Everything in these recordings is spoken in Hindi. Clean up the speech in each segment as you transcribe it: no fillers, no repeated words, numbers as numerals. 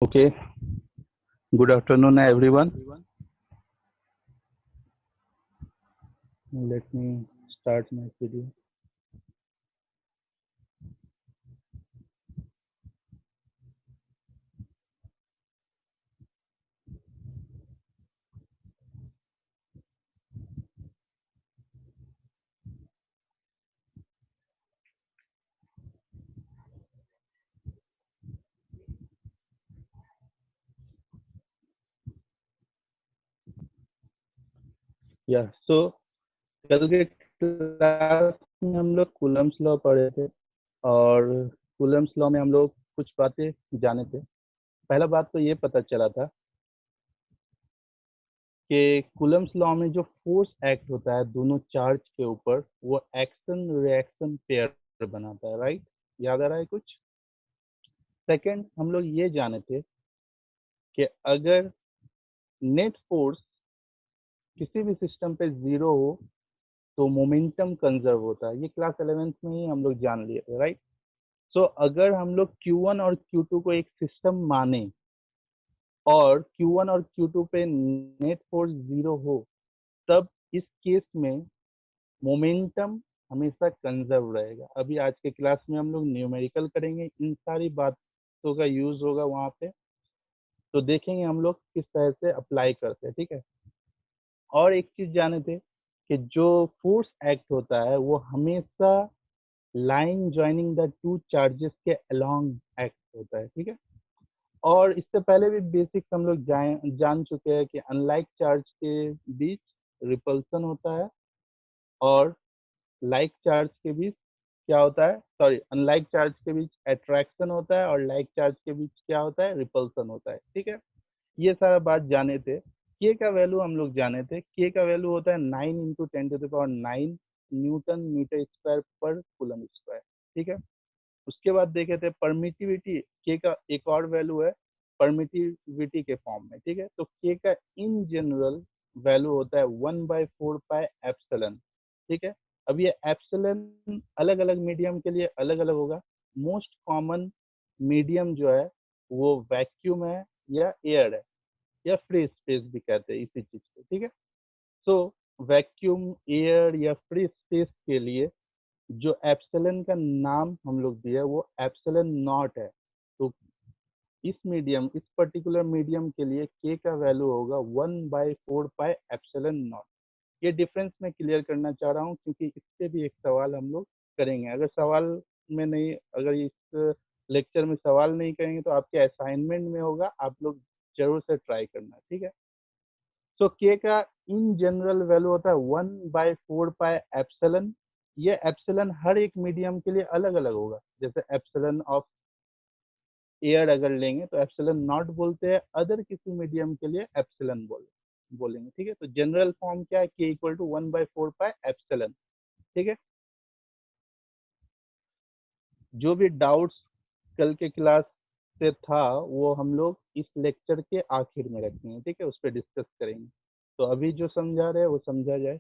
Okay, good afternoon, everyone. Let me start my video. So कल के क्लास में हम लोग कूलम्स लॉ पढ़े थे और कूलम्स लॉ में हम लोग कुछ बातें जाने थे। पहला बात तो ये पता चला था कि कूलम्स लॉ में जो फोर्स एक्ट होता है दोनों चार्ज के ऊपर वो एक्शन रिएक्शन पेयर बनाता है, राइट? याद आ रहा है कुछ? सेकंड, हम लोग ये जाने थे कि अगर नेट फोर्स किसी भी सिस्टम पे जीरो हो तो मोमेंटम कंजर्व होता है। ये क्लास 11th में ही हम लोग जान लिए थे, राइट? सो अगर हम लोग Q1 और Q2 को एक सिस्टम माने और Q1 और Q2 पे नेट फोर्स जीरो हो, तब इस केस में मोमेंटम हमेशा कंजर्व रहेगा। अभी आज के क्लास में हम लोग न्यूमेरिकल करेंगे, इन सारी बातों का यूज होगा वहाँ पे, तो देखेंगे हम लोग किस तरह से अप्लाई करते हैं, ठीक है? और एक चीज जाने थे कि जो फोर्स एक्ट होता है वो हमेशा line joining the two charges के अलोंग एक्ट होता है, ठीक है? और इससे पहले भी बेसिक हम लोग जान चुके हैं कि अनलाइक चार्ज के बीच रिपल्सन होता है और लाइक चार्ज के बीच क्या होता है, सॉरी, अनलाइक चार्ज के बीच अट्रैक्शन होता है और लाइक चार्ज के बीच क्या होता है, रिपल्सन होता है, ठीक है? ये सारा बात जाने थे। के का वैल्यू हम लोग जाने थे। के का वैल्यू होता है 9 × 10⁻⁹ न्यूटन मीटर स्क्वायर पर कूलम स्क्वायर, ठीक है? उसके बाद देखे थे परमिटिविटी। के का एक और वैल्यू है परमिटिविटी के फॉर्म में, ठीक है? तो के का इन जनरल वैल्यू होता है 1/4πε, ठीक है? अब ये एप्सिलन अलग अलग मीडियम के लिए अलग अलग होगा। मोस्ट कॉमन मीडियम जो है वो वैक्यूम है या एयर है या फ्री स्पेस भी कहते हैं इसी चीज को, ठीक है? सो वैक्यूम, एयर या फ्री स्पेस के लिए जो एप्सिलन का नाम हम लोग दिया वो एप्सिलन नॉट है। तो इस पर्टिकुलर मीडियम के लिए के का वैल्यू होगा 1/4πε0। ये डिफरेंस मैं क्लियर करना चाह रहा हूँ क्योंकि इससे भी एक सवाल हम लोग करेंगे। अगर सवाल में नहीं, अगर इस लेक्चर में सवाल नहीं करेंगे तो आपके असाइनमेंट में होगा, आप लोग जरूर से ट्राई करना, ठीक है? सो के का इन जनरल वैल्यू होता है 1/4πε। ये एप्सिलन हर एक मीडियम के लिए अलग अलग होगा। जैसे एप्सिलन ऑफ एयर अगर लेंगे तो एप्सिलन नॉट बोलते हैं, अदर किसी मीडियम के लिए एप्सिलन बोलेंगे, ठीक है? तो जनरल फॉर्म क्या है, के इक्वल टू 1/4πε, ठीक है? जो भी डाउट्स कल के क्लास से था वो हम लोग इस लेक्चर के आखिर में रखेंगे, ठीक है? उस पर डिस्कस करेंगे। तो अभी जो समझा रहे हैं वो समझा जाए,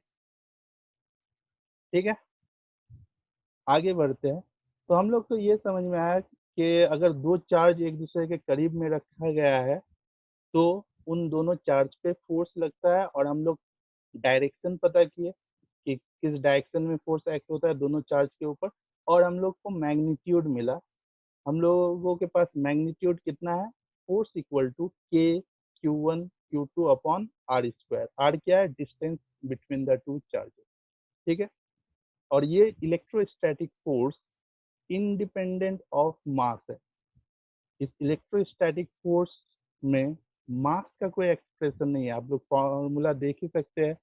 ठीक है? आगे बढ़ते हैं। तो हम लोग को ये समझ में आया कि अगर दो चार्ज एक दूसरे के करीब में रखा गया है तो उन दोनों चार्ज पे फोर्स लगता है, और हम लोग डायरेक्शन पता किए कि किस डायरेक्शन में फोर्स एक्ट होता है दोनों चार्ज के ऊपर, और हम लोग को मैग्नीट्यूड मिला। हम लोगों के पास मैग्नीट्यूड कितना है, फोर्स इक्वल टू के Q1 Q2 upon R²। Are क्या है, distance between the two charges, ठीक है? और ये electrostatic force independent of mass है। इस इलेक्ट्रोस्टैटिक फोर्स में मास का कोई एक्सप्रेशन नहीं है। आप लोग फॉर्मूला देख ही सकते हैं,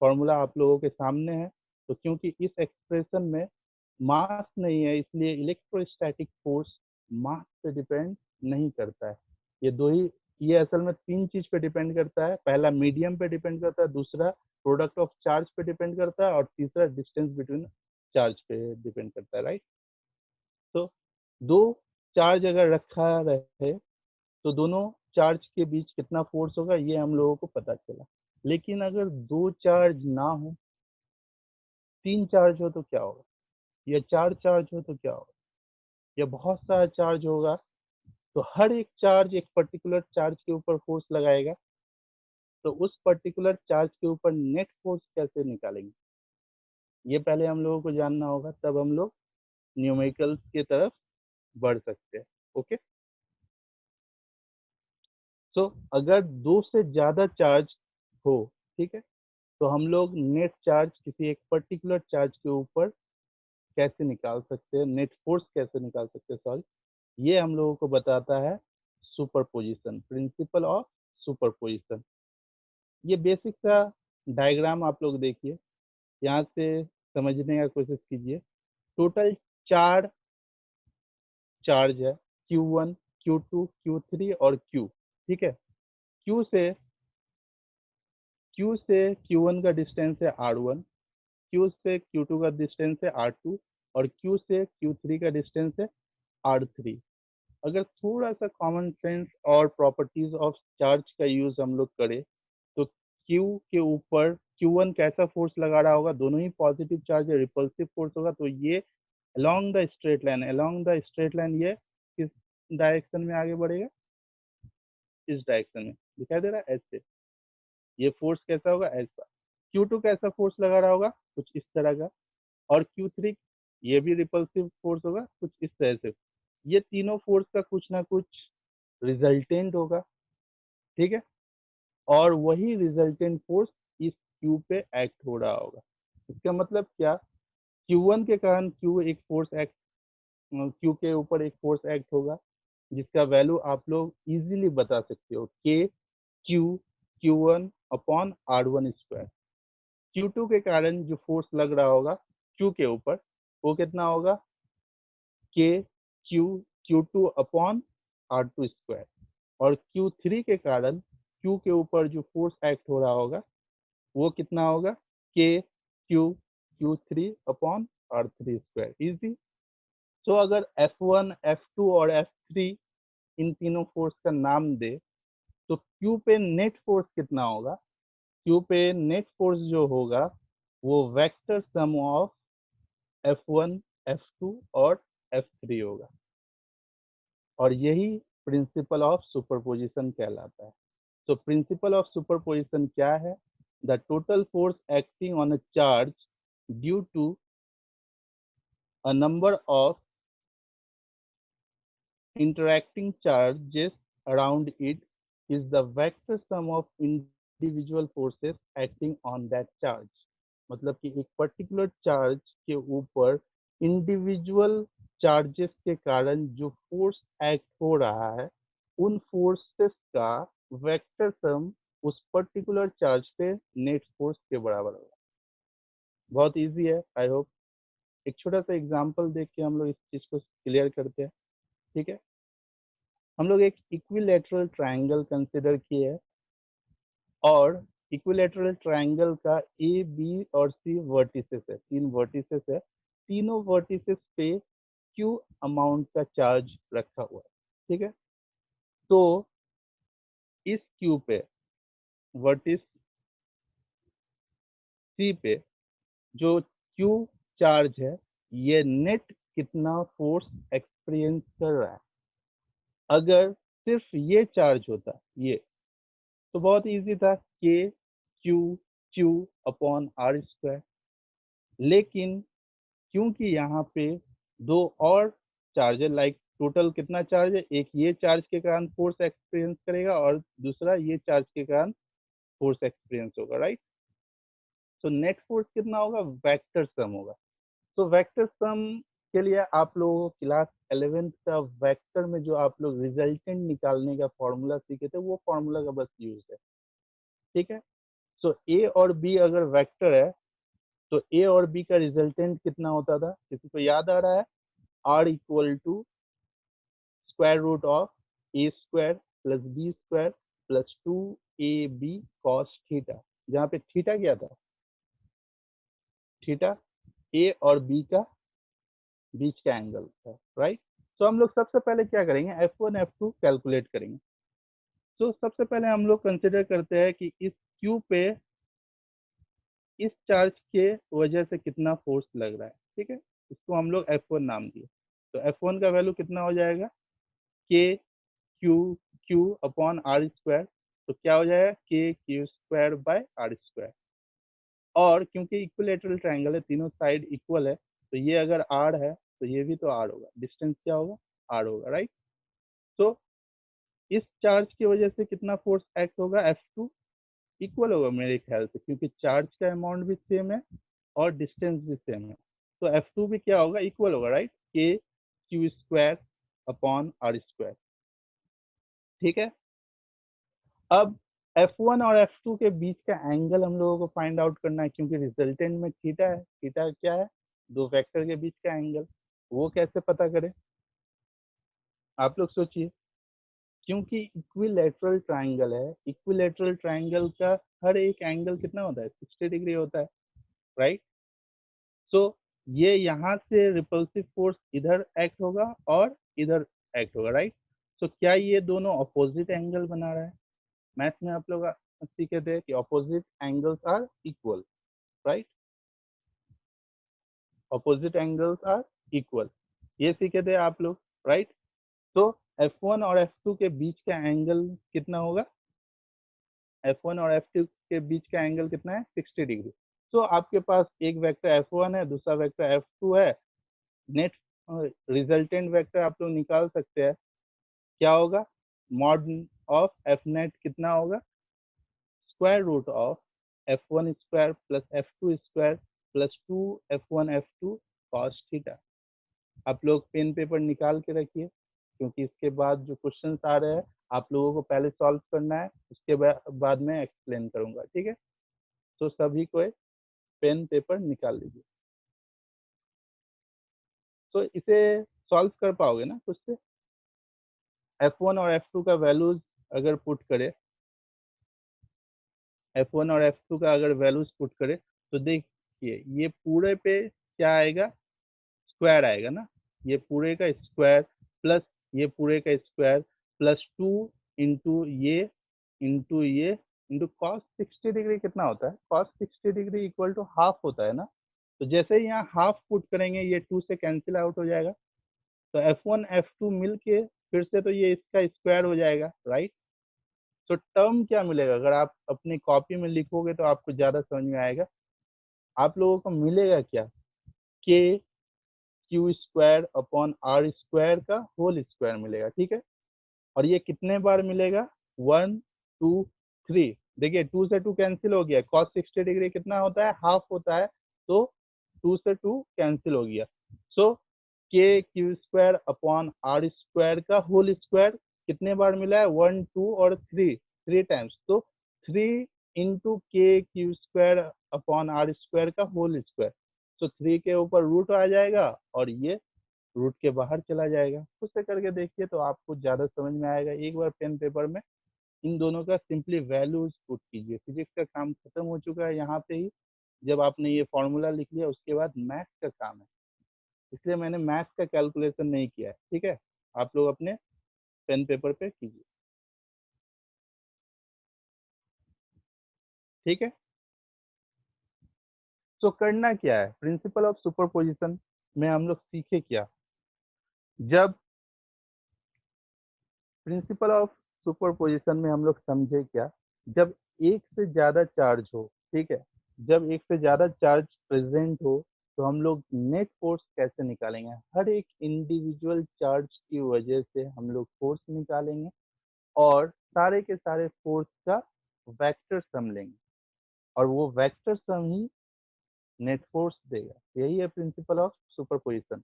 फॉर्मूला आप लोगों के सामने है। तो क्योंकि इस एक्सप्रेशन में मास नहीं है इसलिए इलेक्ट्रोस्टैटिक फोर्स मास पे डिपेंड नहीं करता है। ये दो ही, ये असल में तीन चीज पे डिपेंड करता है। पहला मीडियम पे डिपेंड करता है, दूसरा प्रोडक्ट ऑफ चार्ज पे डिपेंड करता है, और तीसरा डिस्टेंस बिटवीन चार्ज पे डिपेंड करता है, राइट? तो दो चार्ज अगर रखा रहे तो दोनों चार्ज के बीच कितना फोर्स होगा ये हम लोगों को पता चला। लेकिन अगर दो चार्ज ना हो, तीन चार्ज हो तो क्या होगा, या चार चार्ज हो तो क्या होगा, या बहुत सारा चार्ज होगा तो हर एक चार्ज एक पर्टिकुलर चार्ज के ऊपर फोर्स लगाएगा, तो उस पर्टिकुलर चार्ज के ऊपर नेट फोर्स कैसे निकालेंगे, ये पहले हम लोगों को जानना होगा, तब हम लोग न्यूमेरिकल्स की तरफ बढ़ सकते हैं। ओके, सो अगर दो से ज़्यादा चार्ज हो, ठीक है, तो हम लोग नेट चार्ज किसी एक पर्टिकुलर चार्ज के ऊपर कैसे निकाल सकते हैं, नेट फोर्स कैसे निकाल सकते हैं, सॉरी, ये हम लोगों को बताता है सुपरपोजिशन, प्रिंसिपल ऑफ सुपरपोजिशन। ये बेसिक सा डायग्राम आप लोग देखिए, यहाँ से समझने का कोशिश कीजिए। टोटल 4 चार्ज है, Q1, Q2, Q3 और Q, ठीक है। Q से Q1 का डिस्टेंस है R1, Q से Q2 का डिस्टेंस है R2 और Q से Q3 का डिस्टेंस है R3। अगर थोड़ा सा कॉमन सेंस और प्रॉपर्टीज ऑफ चार्ज का यूज हम लोग करें, तो Q के ऊपर Q1 कैसा फोर्स लगा रहा होगा, दोनों ही पॉजिटिव चार्ज है, रिपल्सिव फोर्स होगा, तो ये अलोंग द स्ट्रेट लाइन ये किस डायरेक्शन में आगे बढ़ेगा, इस डायरेक्शन में दिखाई दे रहा है ऐसे। ये फोर्स कैसा होगा, ऐसा। Q2 कैसा फोर्स लगा रहा होगा, कुछ इस तरह का। और Q3 ये भी रिपल्सिव फोर्स होगा, कुछ इस तरह से। ये तीनों फोर्स का कुछ ना कुछ रिजल्टेंट होगा, ठीक है, और वही रिजल्टेंट फोर्स इस Q पे एक्ट हो रहा होगा। इसका मतलब क्या, Q1 के कारण Q के ऊपर एक फोर्स एक्ट होगा, जिसका वैल्यू आप लोग इजीली बता सकते हो, K Q Q1 upon R1 square. Q2 के कारण जो फोर्स लग रहा होगा Q के ऊपर, वो कितना होगा, K Q Q2 upon R2 square. और Q3 के कारण Q के ऊपर जो फोर्स एक्ट हो रहा होगा, वो कितना होगा, K Q Q3 upon R3 square. Easy. तो अगर F1 F2 और F3 इन तीनों फोर्स का नाम दे, तो Q पे नेट फोर्स कितना होगा, Q पे नेट फोर्स जो होगा वो vector sum of F1 F2 और F3 होगा, और यही प्रिंसिपल ऑफ सुपरपोजिशन कहलाता है। तो प्रिंसिपल ऑफ सुपरपोजिशन क्या है, the total force acting on a charge due to a number of interacting charges around it is the vector sum of individual forces acting on that charge। मतलब कि एक पर्टिकुलर चार्ज के ऊपर इंडिविजुअल चार्जेस के कारण जो फोर्स एक्ट हो रहा है, उन फोर्सेस का वेक्टर सम उस पर्टिकुलर चार्ज पे नेट फोर्स के बराबर होगा। बहुत इजी है, आई होप। एक छोटा सा एग्जांपल देख के हम लोग इस चीज को क्लियर करते हैं, ठीक है। हम लोग एक इक्विलैटरल ट्रायंगल कंसिडर किए हैं, और इक्विलैटरल ट्रायंगल का ए बी और सी वर्टिसेस है, 3 वर्टिसेस है। तीनों वर्टिसेस पे Q अमाउंट का चार्ज रखा हुआ है, ठीक है। तो इस Q पे, वर्टिस सी पे जो Q चार्ज है, ये नेट कितना फोर्स एक्सपीरियंस कर रहा है। अगर सिर्फ ये चार्ज होता, ये, तो बहुत इजी था, K Q Q upon R square. लेकिन क्योंकि यहाँ पे दो और चार्ज है, लाइक टोटल कितना चार्ज है, एक ये चार्ज के कारण फोर्स एक्सपीरियंस करेगा और दूसरा ये चार्ज के कारण फोर्स एक्सपीरियंस होगा, राइट। तो नेट फोर्स कितना होगा, वेक्टर सम होगा। तो वेक्टर सम के लिए आप लोगों को क्लास 11th का वेक्टर में जो आप लोग रिजल्टेंट निकालने का फॉर्मूला सीखे थे, वो फॉर्मूला का बस यूज है, ठीक है। सो ए और बी अगर वेक्टर है, तो ए और बी का रिजल्टेंट कितना होता था, किसी को याद आ रहा है, R equal to square root of A square plus B square plus 2ab cos theta, जहाँ पे थीटा क्या था, थीटा ए और बी का बीच का एंगल था, राइट। तो हम लोग सबसे पहले क्या करेंगे, F1 F2 कैलकुलेट करेंगे। तो सबसे पहले हम लोग कंसिडर करते हैं कि इस Q पे इस चार्ज के वजह से कितना फोर्स लग रहा है, ठीक है। इसको हम लोग F1 नाम दिए। तो F1 का वैल्यू कितना हो जाएगा, K Q upon R square, तो क्या हो जाएगा K Q square by R square. और क्योंकि इक्विलेटरल ट्रायंगल है, तीनों साइड इक्वल है, तो ये अगर आर है तो ये भी तो आर होगा, डिस्टेंस क्या होगा, आर होगा, राइट। तो इस चार्ज की वजह से कितना फोर्स एक्ट होगा, F2 इक्वल होगा मेरे ख्याल से, क्योंकि चार्ज का अमाउंट भी सेम है और डिस्टेंस भी सेम है, तो F2 भी क्या होगा, इक्वल होगा, right, K Q square upon R square. ठीक है। अब F1 और F2 के बीच का एंगल हम लोगों को फाइंड आउट करना है, क्योंकि रिजल्टेंट में थीटा है, थीटा क्या है, दो वेक्टर के बीच का एंगल, वो कैसे पता करें, आप लोग सोचिए। क्योंकि इक्विलेटरल ट्रायंगल है, इक्विलेटरल ट्रायंगल का हर एक एंगल कितना होता है, 60 डिग्री होता है, राइट। सो ये यहाँ से रिपल्सिव फोर्स इधर एक्ट होगा और इधर एक्ट होगा, राइट। सो क्या ये दोनों अपोजिट एंगल बना रहा है, मैथ में आप लोग सीखे थे कि opposite angles are equal, right, opposite angles are equal, ये सीखे थे आप लोग, राइट। तो F1 और F2 के बीच का एंगल कितना होगा, F1 और F2 के बीच का एंगल कितना है, 60 डिग्री। तो आपके पास एक वेक्टर F1 है, दूसरा वेक्टर F2 है, नेट रिजल्टेंट वेक्टर आप लोग निकाल सकते हैं, क्या होगा, मॉड ऑफ एफ नेट कितना होगा, square root of F1 square plus F2 square plus 2 F1 F2 cos theta. आप लोग पेन पेपर निकाल के रखिए, क्योंकि इसके बाद जो क्वेश्चंस आ रहे हैं आप लोगों को पहले सॉल्व करना है, उसके बाद में एक्सप्लेन करूंगा, ठीक है। तो सभी को पेन पेपर निकाल लीजिए। तो इसे सॉल्व कर पाओगे ना खुद से, F1 और F2 का वैल्यूज अगर पुट करें, F1 और F2 का अगर वैल्यूज पुट करें, तो देखिए ये पूरे पे क्या आएगा, स्क्वायर आएगा ना, ये पूरे का स्क्वायर प्लस ये पूरे का स्क्वायर प्लस 2 इंटू ये इंटू कॉस 60 डिग्री कितना होता है, cos 60 degree equal to half होता है ना। तो जैसे ही यहाँ हाफ पुट करेंगे ये 2 से कैंसिल आउट हो जाएगा, तो F1 F2 मिल के फिर से तो ये इसका स्क्वायर हो जाएगा, राइट। तो टर्म क्या मिलेगा, अगर आप अपनी कॉपी में लिखोगे तो आपको ज़्यादा समझ में आएगा, आप लोगों को मिलेगा क्या, K Q square upon R square का होल स्क्वायर मिलेगा, ठीक है। और ये कितने बार मिलेगा, 1 2 3, देखिए 2 से 2 कैंसिल हो गया, कॉस 60 डिग्री कितना होता है, हाफ होता है, तो 2 से 2 कैंसिल हो गया। So K Q square upon R square का होल स्क्वायर कितने बार मिला है, 1 2 और 3 टाइम्स, तो 3 into K Q square upon R square का होल स्क्वायर। तो 3 के ऊपर रूट आ जाएगा और ये रूट के बाहर चला जाएगा। खुद से करके देखिए तो आपको ज़्यादा समझ में आएगा। एक बार पेन पेपर में इन दोनों का सिंपली वैल्यूज पुट कीजिए, फिजिक्स का काम खत्म हो चुका है यहाँ पे ही। जब आपने ये फॉर्मूला लिख लिया उसके बाद मैथ्स का काम है, इसलिए मैंने मैथ्स का कैलकुलेशन नहीं किया है, ठीक है। आप लोग अपने पेन पेपर पे कीजिए, ठीक है। तो करना क्या है, प्रिंसिपल ऑफ सुपरपोजिशन में हम लोग सीखे क्या, जब प्रिंसिपल ऑफ सुपरपोजिशन में हम लोग समझे क्या, जब एक से ज़्यादा चार्ज हो, ठीक है, जब एक से ज़्यादा चार्ज प्रेजेंट हो तो हम लोग नेट फोर्स कैसे निकालेंगे, हर एक इंडिविजुअल चार्ज की वजह से हम लोग फोर्स निकालेंगे और सारे के सारे फोर्स का वेक्टर सम लेंगे और वो वेक्टर सम ही नेट फोर्स देगा। यही है प्रिंसिपल ऑफ सुपरपोजिशन।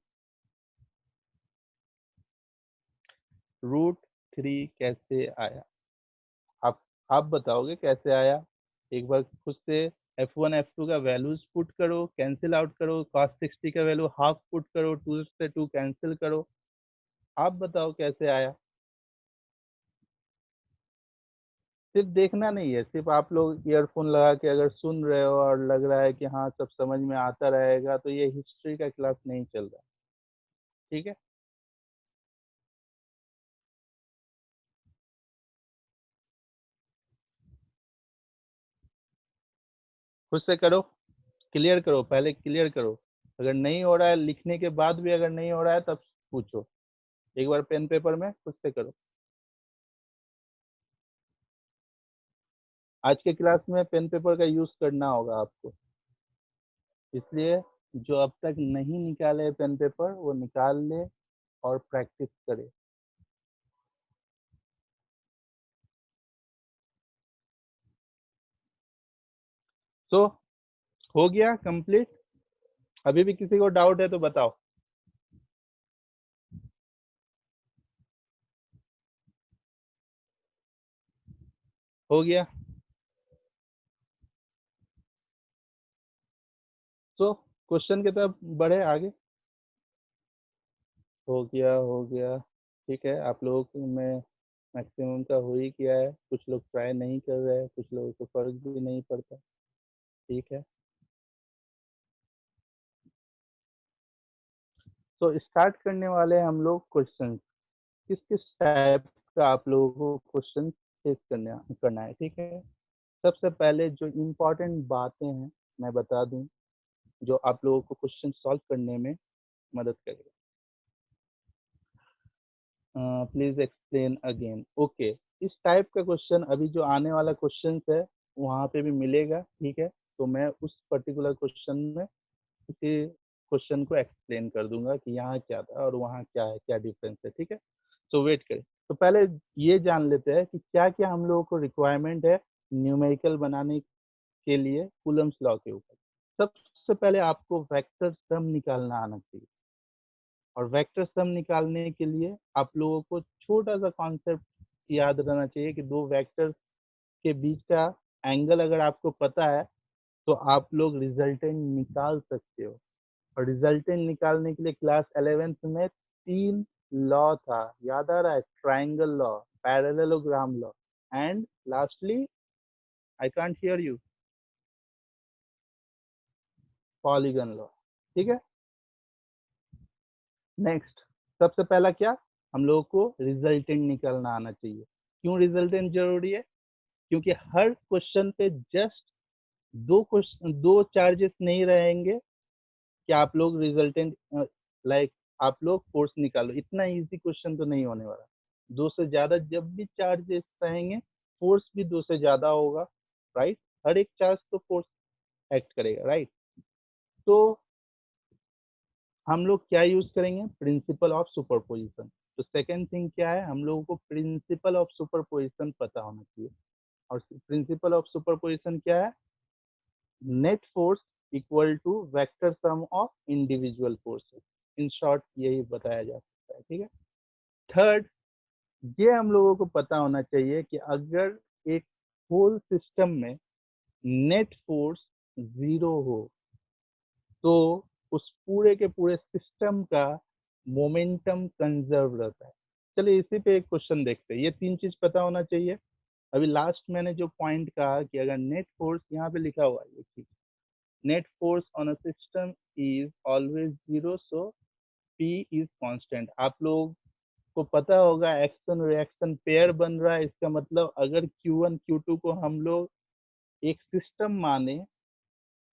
√3 कैसे आया, आप आप बताओगे कैसे आया, एक बार खुद से F1 F2 का वैल्यूज पुट करो, कैंसिल आउट करो, cos 60 का वैल्यू हाफ पुट करो, 2 से 2 कैंसिल करो, आप बताओ कैसे आया। सिर्फ देखना नहीं है, सिर्फ आप लोग ईयरफोन लगा के अगर सुन रहे हो और लग रहा है कि हाँ सब समझ में आता रहेगा, तो ये हिस्ट्री का क्लास नहीं चल रहा, ठीक है। खुद से करो, क्लियर करो, पहले क्लियर करो, अगर नहीं हो रहा है लिखने के बाद भी अगर नहीं हो रहा है तब पूछो, एक बार पेन पेपर में खुद से करो। आज के क्लास में पेन पेपर का यूज करना होगा आपको, इसलिए जो अब तक नहीं निकाले पेन पेपर वो निकाल ले और प्रैक्टिस करे। तो हो गया कंप्लीट? अभी भी किसी को डाउट है तो बताओ। हो गया? तो क्वेश्चन की तरफ बढ़े आगे। हो गया, हो गया। ठीक है, आप लोगों में मैक्सिमम का हो ही किया है, कुछ लोग ट्राई नहीं कर रहे हैं, कुछ लोगों को फर्क भी नहीं पड़ता। ठीक है, तो स्टार्ट करने वाले हैं हम लोग क्वेश्चन। किस किस टाइप का आप लोगों को क्वेश्चन फेस करना है, ठीक है। सबसे पहले जो इम्पोर्टेंट बातें हैं मैं बता दूं, जो आप लोगों को क्वेश्चन सॉल्व करने में मदद करेगा। Please explain again. ओके, इस टाइप का क्वेश्चन अभी जो आने वाला क्वेश्चन है वहाँ पे भी मिलेगा, ठीक है। तो मैं उस पर्टिकुलर क्वेश्चन में उसी क्वेश्चन को एक्सप्लेन कर दूंगा कि यहाँ क्या था और वहाँ क्या है, क्या डिफरेंस है, ठीक है। तो वेट करें। तो पहले ये जान लेते हैं कि क्या क्या हम लोगों को रिक्वायरमेंट है न्यूमेरिकल बनाने के लिए कूलम्स लॉ के ऊपर। सबसे पहले आपको वेक्टर सम निकालना आना चाहिए, और वेक्टर सम निकालने के लिए आप लोगों को छोटा सा कॉन्सेप्ट याद रहना चाहिए कि दो वेक्टर्स के बीच का एंगल अगर आपको पता है तो आप लोग रिजल्टेंट निकाल सकते हो। और रिजल्टेंट निकालने के लिए क्लास 11th में 3 लॉ था, याद आ रहा है? Triangle law, parallelogram law, and lastly I can't hear you, polygon law, ठीक है। नेक्स्ट, सबसे पहला क्या, हम लोगों को रिजल्टेंट निकालना आना चाहिए। क्यों रिजल्टेंट जरूरी है? क्योंकि हर क्वेश्चन पे जस्ट दो क्वेश्चन, दो चार्जेस नहीं रहेंगे कि आप लोग रिजल्टेंट लाइक आप लोग फोर्स निकालो, इतना इजी क्वेश्चन तो नहीं होने वाला। दो से ज्यादा जब भी चार्जेस रहेंगे, फोर्स भी दो से ज्यादा होगा, राइट। हर एक चार्ज तो फोर्स एक्ट करेगा, राइट। तो हम लोग क्या यूज करेंगे? Principle of superposition. तो सेकेंड थिंग क्या है, हम लोगों को प्रिंसिपल ऑफ सुपरपोजिशन पता होना चाहिए। और प्रिंसिपल ऑफ सुपरपोजिशन क्या है? Net force equal to vector sum of individual forces. In short यही बताया जा सकता है, ठीक है। थर्ड, ये हम लोगों को पता होना चाहिए कि अगर एक होल सिस्टम में नेट फोर्स 0 हो तो उस पूरे के पूरे सिस्टम का मोमेंटम कंजर्व रहता है। चलिए इसी पे एक क्वेश्चन देखते हैं। ये तीन चीज पता होना चाहिए। अभी लास्ट मैंने जो पॉइंट कहा कि अगर नेट फोर्स, यहाँ पे लिखा हुआ है ये चीज, net force on a system is always zero, so P is constant. आप लोग को पता होगा एक्शन रिएक्शन पेयर बन रहा है, इसका मतलब अगर Q1 Q2 को हम लोग एक सिस्टम माने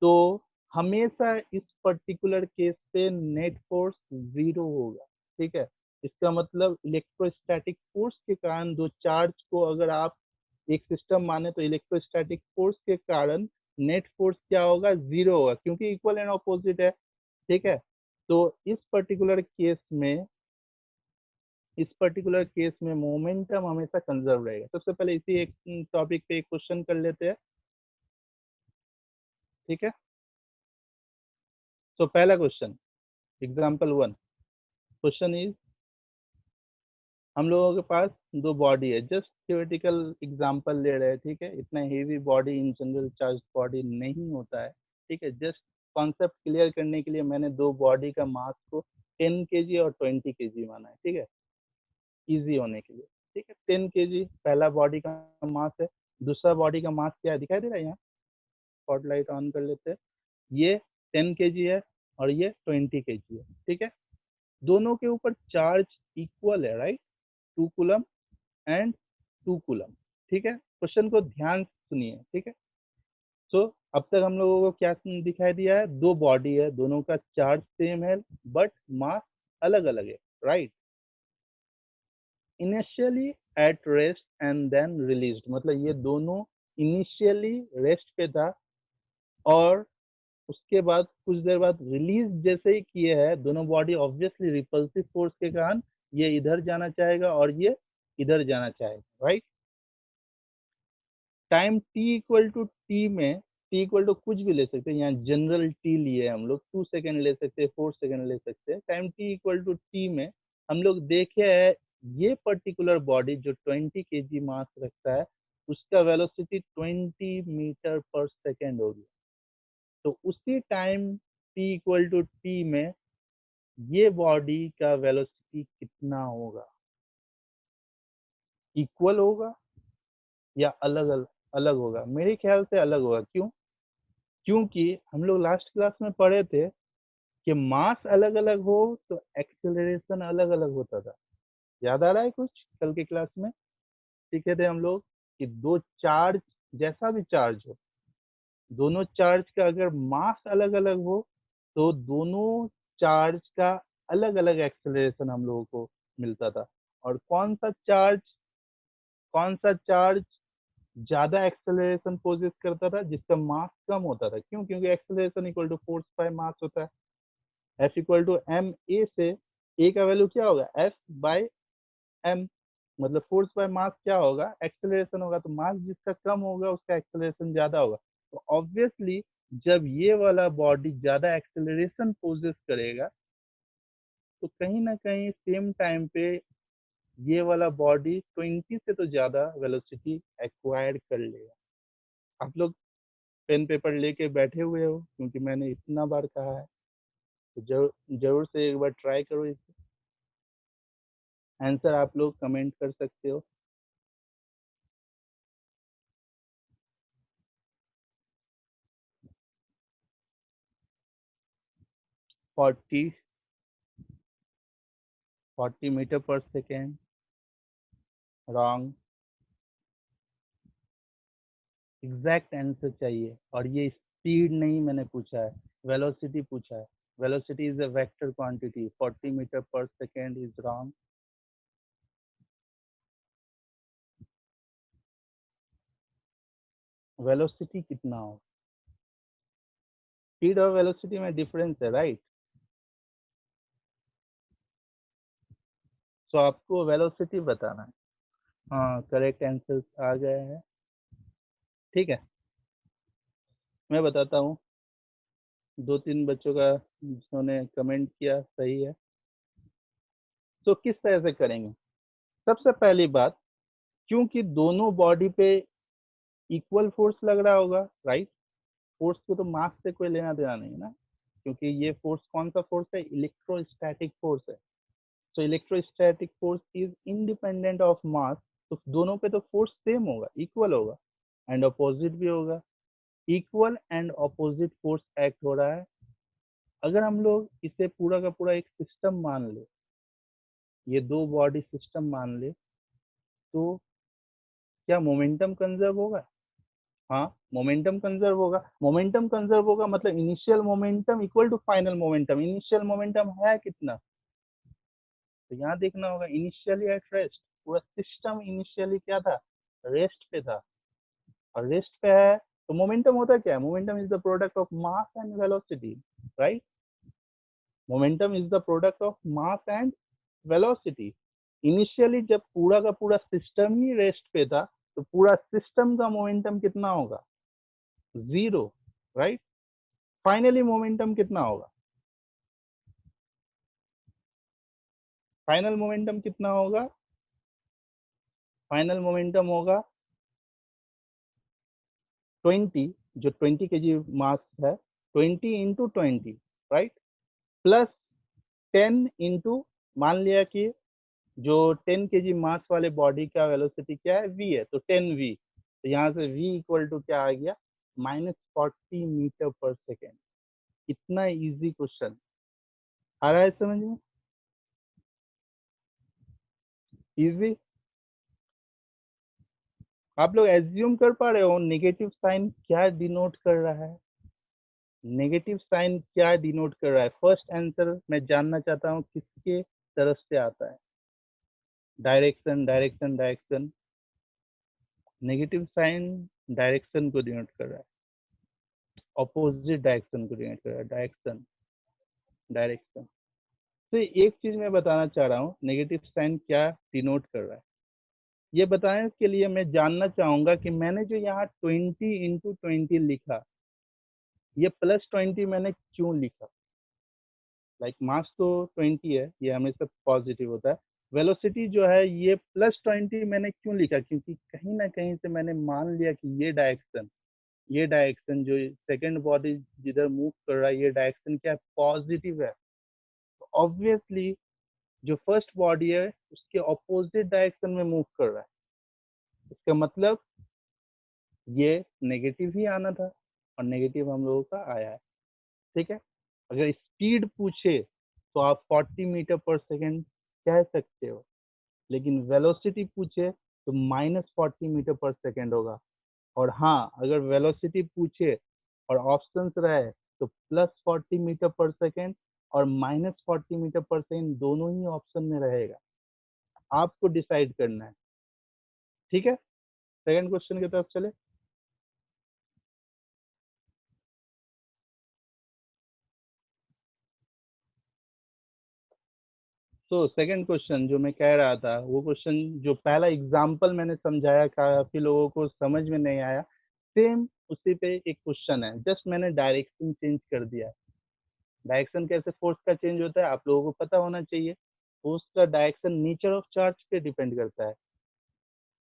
तो हमेशा इस पर्टिकुलर केस पे नेट फोर्स 0 होगा, ठीक है। इसका मतलब इलेक्ट्रोस्टैटिक फोर्स के कारण दो चार्ज को अगर आप एक सिस्टम माने तो इलेक्ट्रोस्टैटिक फोर्स के कारण नेट फोर्स क्या होगा? 0 होगा, क्योंकि इक्वल एंड ऑपोजिट है, ठीक है। तो इस पर्टिकुलर केस में मोमेंटम हमेशा कंजर्व रहेगा। सबसे पहले इसी एक टॉपिक पे एक क्वेश्चन कर लेते हैं, ठीक है। तो पहला क्वेश्चन, एग्जांपल 1। क्वेश्चन इज, हम लोगों के पास दो बॉडी है, जस्ट थियोरेटिकल एग्जांपल ले रहे हैं, ठीक है। इतना heavy body in general charge body नहीं होता है, ठीक है। जस्ट कॉन्सेप्ट क्लियर करने के लिए मैंने दो बॉडी का मास को 10 kg और 20 kg माना है, ठीक है, इजी होने के लिए, ठीक है। 10 kg पहला बॉडी का मास है। दूसरा बॉडी का मास क्या है, दिखाई दे रहा है यहाँ? स्पॉटलाइट ऑन कर लेते हैं। ये 10 kg है और ये 20 kg है, ठीक है। दोनों के ऊपर चार्ज इक्वल है, राइट। 2 कूलम एंड 2 कूलम, ठीक है। क्वेश्चन को ध्यान से सुनिए, ठीक है। सो अब तक हम लोगों को क्या दिखाई दिया है? दो बॉडी है, दोनों का चार्ज सेम है बट मास अलग अलग है, right. Initially at rest and then released, मतलब ये दोनों इनिशियली रेस्ट पे था और उसके बाद कुछ देर बाद रिलीज जैसे ही किए है, दोनों बॉडी ऑब्वियसली रिपल्सिव फोर्स के कारण ये इधर जाना चाहेगा और ये इधर जाना चाहेगा, right. Time T equal to T में टी इक्वल टू कुछ भी ले सकते हैं, यहाँ जनरल टी लिए हम लोग 2 सेकेंड ले सकते हैं, 4 सेकेंड ले सकते हैं। Time T equal to T में हम लोग देखे है ये पर्टिकुलर बॉडी जो 20 kg मास रखता है उसका वेलोसिटी 20 मीटर पर सेकेंड होगी। तो उसी time T equal to T में ये बॉडी का वेलोसिटी कितना होगा, इक्वल होगा या अलग अलग अलग होगा? मेरे ख्याल से अलग होगा। क्यों? क्योंकि हम लोग लास्ट क्लास में पढ़े थे कि मास अलग अलग हो तो एक्सेलरेशन अलग अलग होता था। याद आ रहा है कुछ कल के क्लास में सीखे थे हम लोग कि दो चार्ज, जैसा भी चार्ज हो, दोनों चार्ज का अगर मास अलग अलग हो तो दोनों चार्ज का अलग अलग एक्सेलरेशन हम लोगों को मिलता था। और कौन सा चार्ज ज्यादा एक्सेलरेशन पोजेस करता था जिसका मास कम होता था? क्यों? क्योंकि acceleration equal to force by mass होता है। F equal to M A से ए का वैल्यू क्या होगा? एफ बाय एम, मतलब फोर्स बाय मास क्या होगा? एक्सेलरेशन होगा। तो मास जिसका कम होगा उसका एक्सेलरेशन ज्यादा होगा। तो ऑब्वियसली जब ये वाला बॉडी ज्यादा एक्सेलरेशन पोजेस करेगा तो कहीं ना कहीं सेम टाइम पे ये वाला बॉडी 20 से तो ज्यादा वेलोसिटी एक्वायर कर लेगा। आप लोग पेन पेपर लेके बैठे हुए हो क्योंकि मैंने इतना बार कहा है, तो जरूर से एक बार ट्राई करो इसे। आंसर आप लोग कमेंट कर सकते हो। 40 metre per second, wrong. Exact answer चाहिए और ये स्पीड नहीं मैंने पूछा है, वेलोसिटी पूछा है। Velocity is a vector quantity. 40 metre per second is wrong. Velocity कितना हो? स्पीड और वेलोसिटी में डिफरेंस है, राइट। तो आपको वेलोसिटी बताना है। हाँ, करेक्ट आंसर आ गए हैं। ठीक है, मैं बताता हूँ। 2-3 बच्चों का जिन्होंने कमेंट किया सही है। तो किस तरह से करेंगे? सबसे पहली बात, क्योंकि दोनों बॉडी पे इक्वल फोर्स लग रहा होगा, राइट। फोर्स को तो मास से कोई लेना देना नहीं है ना, क्योंकि ये फोर्स कौन सा फोर्स है? इलेक्ट्रोस्टैटिक फोर्स है। तो electrostatic force is independent of mass. तो दोनों पे तो फोर्स सेम होगा, इक्वल होगा एंड अपोजिट भी होगा। Equal and opposite force act हो रहा है। अगर हम लोग इसे पूरा का पूरा एक सिस्टम मान ले, ये दो बॉडी सिस्टम मान ले, तो क्या मोमेंटम कंजर्व होगा? हाँ, मोमेंटम कंजर्व होगा। मोमेंटम कंजर्व होगा मतलब initial momentum equal to final momentum. Initial momentum है कितना? तो यहाँ देखना होगा इनिशियली एट रेस्ट। पूरा सिस्टम इनिशियली क्या था? रेस्ट पे था। और रेस्ट पे है तो मोमेंटम होता क्या है? Momentum is the product of mass and velocity, right. Momentum is the product of mass and velocity. Initially जब पूरा का पूरा सिस्टम ही रेस्ट पे था तो पूरा सिस्टम का मोमेंटम कितना होगा? 0, राइट। फाइनली मोमेंटम कितना होगा? फाइनल मोमेंटम कितना होगा? फाइनल मोमेंटम होगा 20, जो 20 kg मास है, 20 × 20, राइट, प्लस 10 मान लिया कि जो 10 kg मास वाले बॉडी का वेलोसिटी क्या है? v है, तो 10v। तो यहाँ से v इक्वल टू क्या आ गया? -40 मीटर पर सेकेंड। इतना इजी क्वेश्चन आ रहा है समझ में? इजी। आप लोग एज्यूम कर पा रहे हो नेगेटिव साइन क्या डिनोट कर रहा है? नेगेटिव साइन क्या डिनोट कर रहा है? फर्स्ट आंसर मैं जानना चाहता हूँ किसके तरफ से आता है? Direction, direction, direction. Negative sign direction को डिनोट कर रहा है, ऑपोजिट डायरेक्शन को डिनोट कर रहा है, डायरेक्शन, डायरेक्शन। तो एक चीज मैं बताना चाह रहा हूँ, नेगेटिव साइन क्या डिनोट कर रहा है, ये बताने के लिए मैं जानना चाहूंगा कि मैंने जो यहाँ 20 × 20 लिखा, ये +20 मैंने क्यों लिखा। लाइक मास तो 20 है, ये हमेशा पॉजिटिव होता है। वेलोसिटी जो है ये +20 मैंने क्यों लिखा, क्योंकि कहीं ना कहीं से मैंने मान लिया कि ये डायरेक्शन जो सेकंड बॉडी जिधर मूव कर रहा है, ये डायरेक्शन क्या है, पॉजिटिव है। तो ऑब्वियसली जो फर्स्ट बॉडी है उसके ऑपोजिट डायरेक्शन में मूव कर रहा है, इसका मतलब ये नेगेटिव ही आना था, और नेगेटिव हम लोगों का आया है। ठीक है, अगर स्पीड पूछे तो आप 40 मीटर पर सेकेंड कह सकते हो, लेकिन वेलोसिटी पूछे तो -40 मीटर पर सेकेंड होगा। और हाँ, अगर वेलोसिटी पूछे और ऑप्शंस रहे तो +40 मीटर पर सेकेंड और -40 मीटर पर सेकेंड दोनों ही ऑप्शन में रहेगा, आपको डिसाइड करना है। ठीक है, सेकंड क्वेश्चन की तरफ चले। तो सेकंड क्वेश्चन जो मैं कह रहा था, वो क्वेश्चन जो पहला एग्जाम्पल मैंने समझाया, काफी लोगों को समझ में नहीं आया, सेम उसी पे एक क्वेश्चन है, जस्ट मैंने डायरेक्शन चेंज कर दिया है। डायरेक्शन कैसे फोर्स का चेंज होता है आप लोगों को पता होना चाहिए। फोर्स का डायरेक्शन नेचर ऑफ चार्ज पे डिपेंड करता है,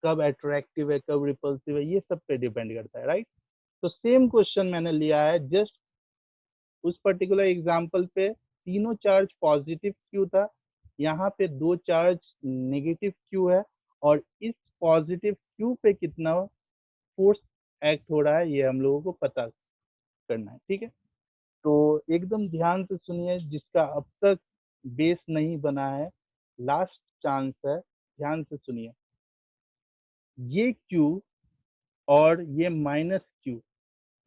कब अट्रैक्टिव है कब रिपल्सिव है, ये सब पे डिपेंड करता है, राइट। तो सेम क्वेश्चन मैंने लिया है, जस्ट उस पर्टिकुलर एग्जाम्पल पे तीनों चार्ज पॉजिटिव क्यू था, यहाँ पे दो चार्ज नेगेटिव क्यू है, और इस पॉजिटिव क्यू पे कितना फोर्स एक्ट हो रहा है ये हम लोगों को पता करना है। ठीक है, तो एकदम ध्यान से सुनिए, जिसका अब तक बेस नहीं बना है, लास्ट चांस है, ध्यान से सुनिए। ये क्यू और ये -क्यू,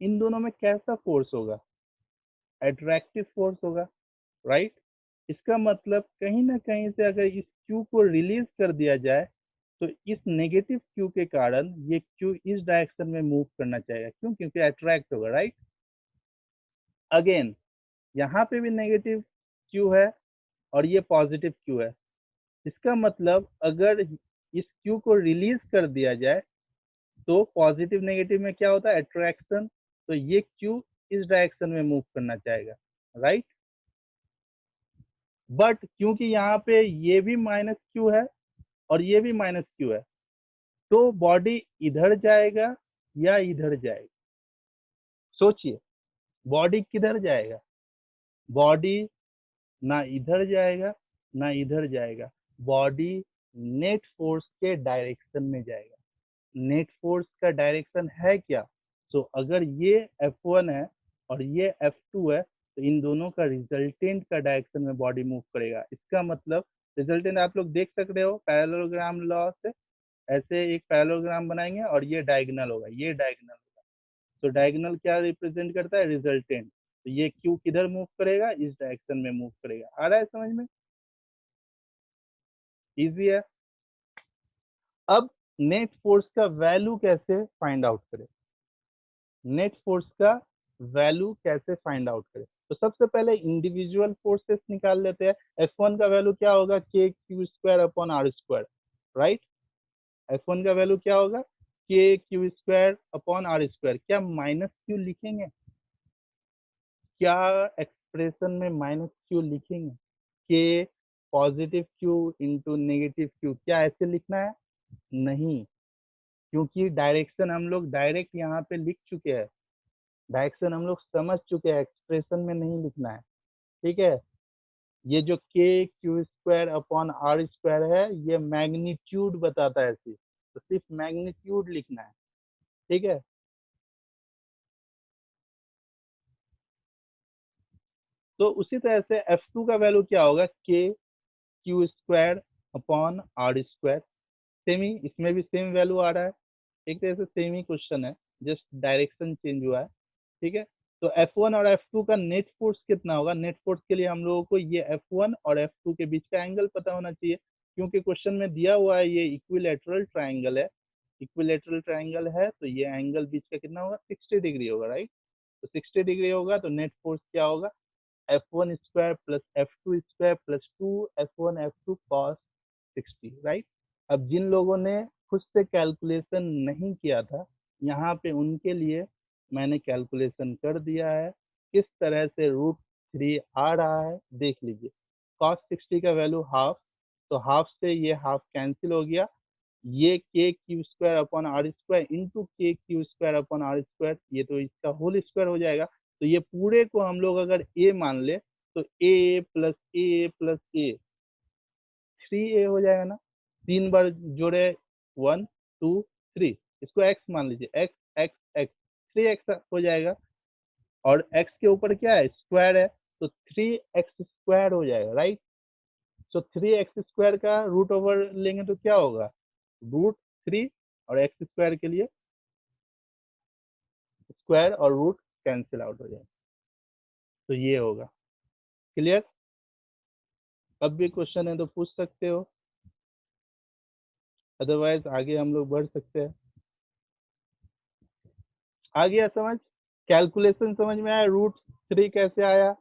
इन दोनों में कैसा फोर्स होगा, अट्रैक्टिव फोर्स होगा, राइट। इसका मतलब कहीं ना कहीं से अगर इस क्यू को रिलीज कर दिया जाए तो इस नेगेटिव क्यू के कारण ये क्यू इस डायरेक्शन में मूव करना चाहेगा, क्यों, क्योंकि अट्रैक्ट होगा, राइट। अगेन यहाँ पे भी नेगेटिव क्यू है और ये पॉजिटिव क्यू है, इसका मतलब अगर इस क्यू को रिलीज कर दिया जाए तो पॉजिटिव नेगेटिव में क्या होता है, अट्रैक्शन, तो ये क्यू इस डायरेक्शन में मूव करना चाहेगा, राइट। बट क्योंकि यहाँ पे ये भी -क्यू है और ये भी -क्यू है, तो बॉडी इधर जाएगा या इधर जाएगा, सोचिए, बॉडी किधर जाएगा, बॉडी ना इधर जाएगा ना इधर जाएगा, बॉडी नेट फोर्स के डायरेक्शन में जाएगा। नेट फोर्स का डायरेक्शन है क्या, तो अगर ये F1 है और ये F2 है, तो इन दोनों का रिजल्टेंट का डायरेक्शन में बॉडी मूव करेगा। इसका मतलब रिजल्टेंट आप लोग देख सकते हो पैरेललोग्राम लॉ से, ऐसे एक पैरेललोग्राम बनाएंगे और ये डायगोनल होगा, ये डायगोनल होगा, तो डायगोनल क्या रिप्रेजेंट करता है, रिजल्टेंट। तो ये क्यू किधर मूव करेगा, इस डायरेक्शन में मूव करेगा। आ रहा है समझ में, इजी है। अब नेट फोर्स का वैल्यू कैसे फाइंड आउट करें, नेट फोर्स का वैल्यू कैसे फाइंड आउट करें, तो सबसे पहले इंडिविजुअल फोर्सेस निकाल लेते हैं। F1 का वैल्यू क्या होगा, KQ² राइट। F1 का वैल्यू क्या होगा, KQ²/R²। क्या -Q लिखेंगे, क्या एक्सप्रेशन में -Q लिखेंगे, के positive Q into negative Q, क्या ऐसे लिखना है, नहीं, क्योंकि डायरेक्शन हम लोग डायरेक्ट यहाँ पे लिख चुके हैं, डायरेक्शन हम लोग समझ चुके हैं, एक्सप्रेशन में नहीं लिखना है। ठीक है, ये जो KQ²/R² है, ये मैग्नीट्यूड बताता है, सिर्फ तो सिर्फ मैग्नीट्यूड लिखना है। ठीक है, तो उसी तरह से F2 का वैल्यू क्या होगा, KQ²/R²। सेम ही इसमें भी सेम वैल्यू आ रहा है, एक तरह से सेम ही क्वेश्चन है, जस्ट डायरेक्शन चेंज हुआ है। ठीक है, तो F1 और F2 का नेट फोर्स कितना होगा, नेट फोर्स के लिए हम लोगों को ये F1 और F2 के बीच का एंगल पता होना चाहिए, क्योंकि क्वेश्चन में दिया हुआ है ये इक्विलैटरल ट्रायंगल है, इक्विलेटरल ट्राइंगल है तो ये एंगल बीच का कितना होगा, 60 डिग्री होगा, राइट। तो 60 डिग्री होगा तो नेट फोर्स क्या होगा, F1 square plus F2 square plus 2 F1 F2 cos 60, right. अब जिन लोगों ने खुद से कैलकुलेशन नहीं किया था, यहाँ पे उनके लिए मैंने कैलकुलेशन कर दिया है। किस तरह से √3 आ रहा है देख लीजिए। cos 60 का वैल्यू हाफ, तो हाफ से ये हाफ कैंसिल हो गया, ये K Q square upon R square into K Q square upon R square, ये तो इसका होल स्क्वायर हो जाएगा। तो ये पूरे को हम लोग अगर ए मान ले तो ए प्लस ए प्लस ए 3a हो जाएगा ना, 3 बार जोड़े 1 2 3, इसको x मान लीजिए, x x x 3x हो जाएगा, और x के ऊपर क्या है, स्क्वायर है, तो 3x स्क्वायर हो जाएगा, राइट। तो 3x स्क्वायर का रूट ओवर लेंगे तो क्या होगा, √3, और x स्क्वायर के लिए स्क्वायर और रूट कैंसिल आउट हो जाएगा, तो ये होगा। क्लियर। अब भी क्वेश्चन है तो पूछ सकते हो, अदरवाइज आगे हम लोग बढ़ सकते हैं। आ गया समझ, कैलकुलेशन समझ में आया, √3 कैसे आया।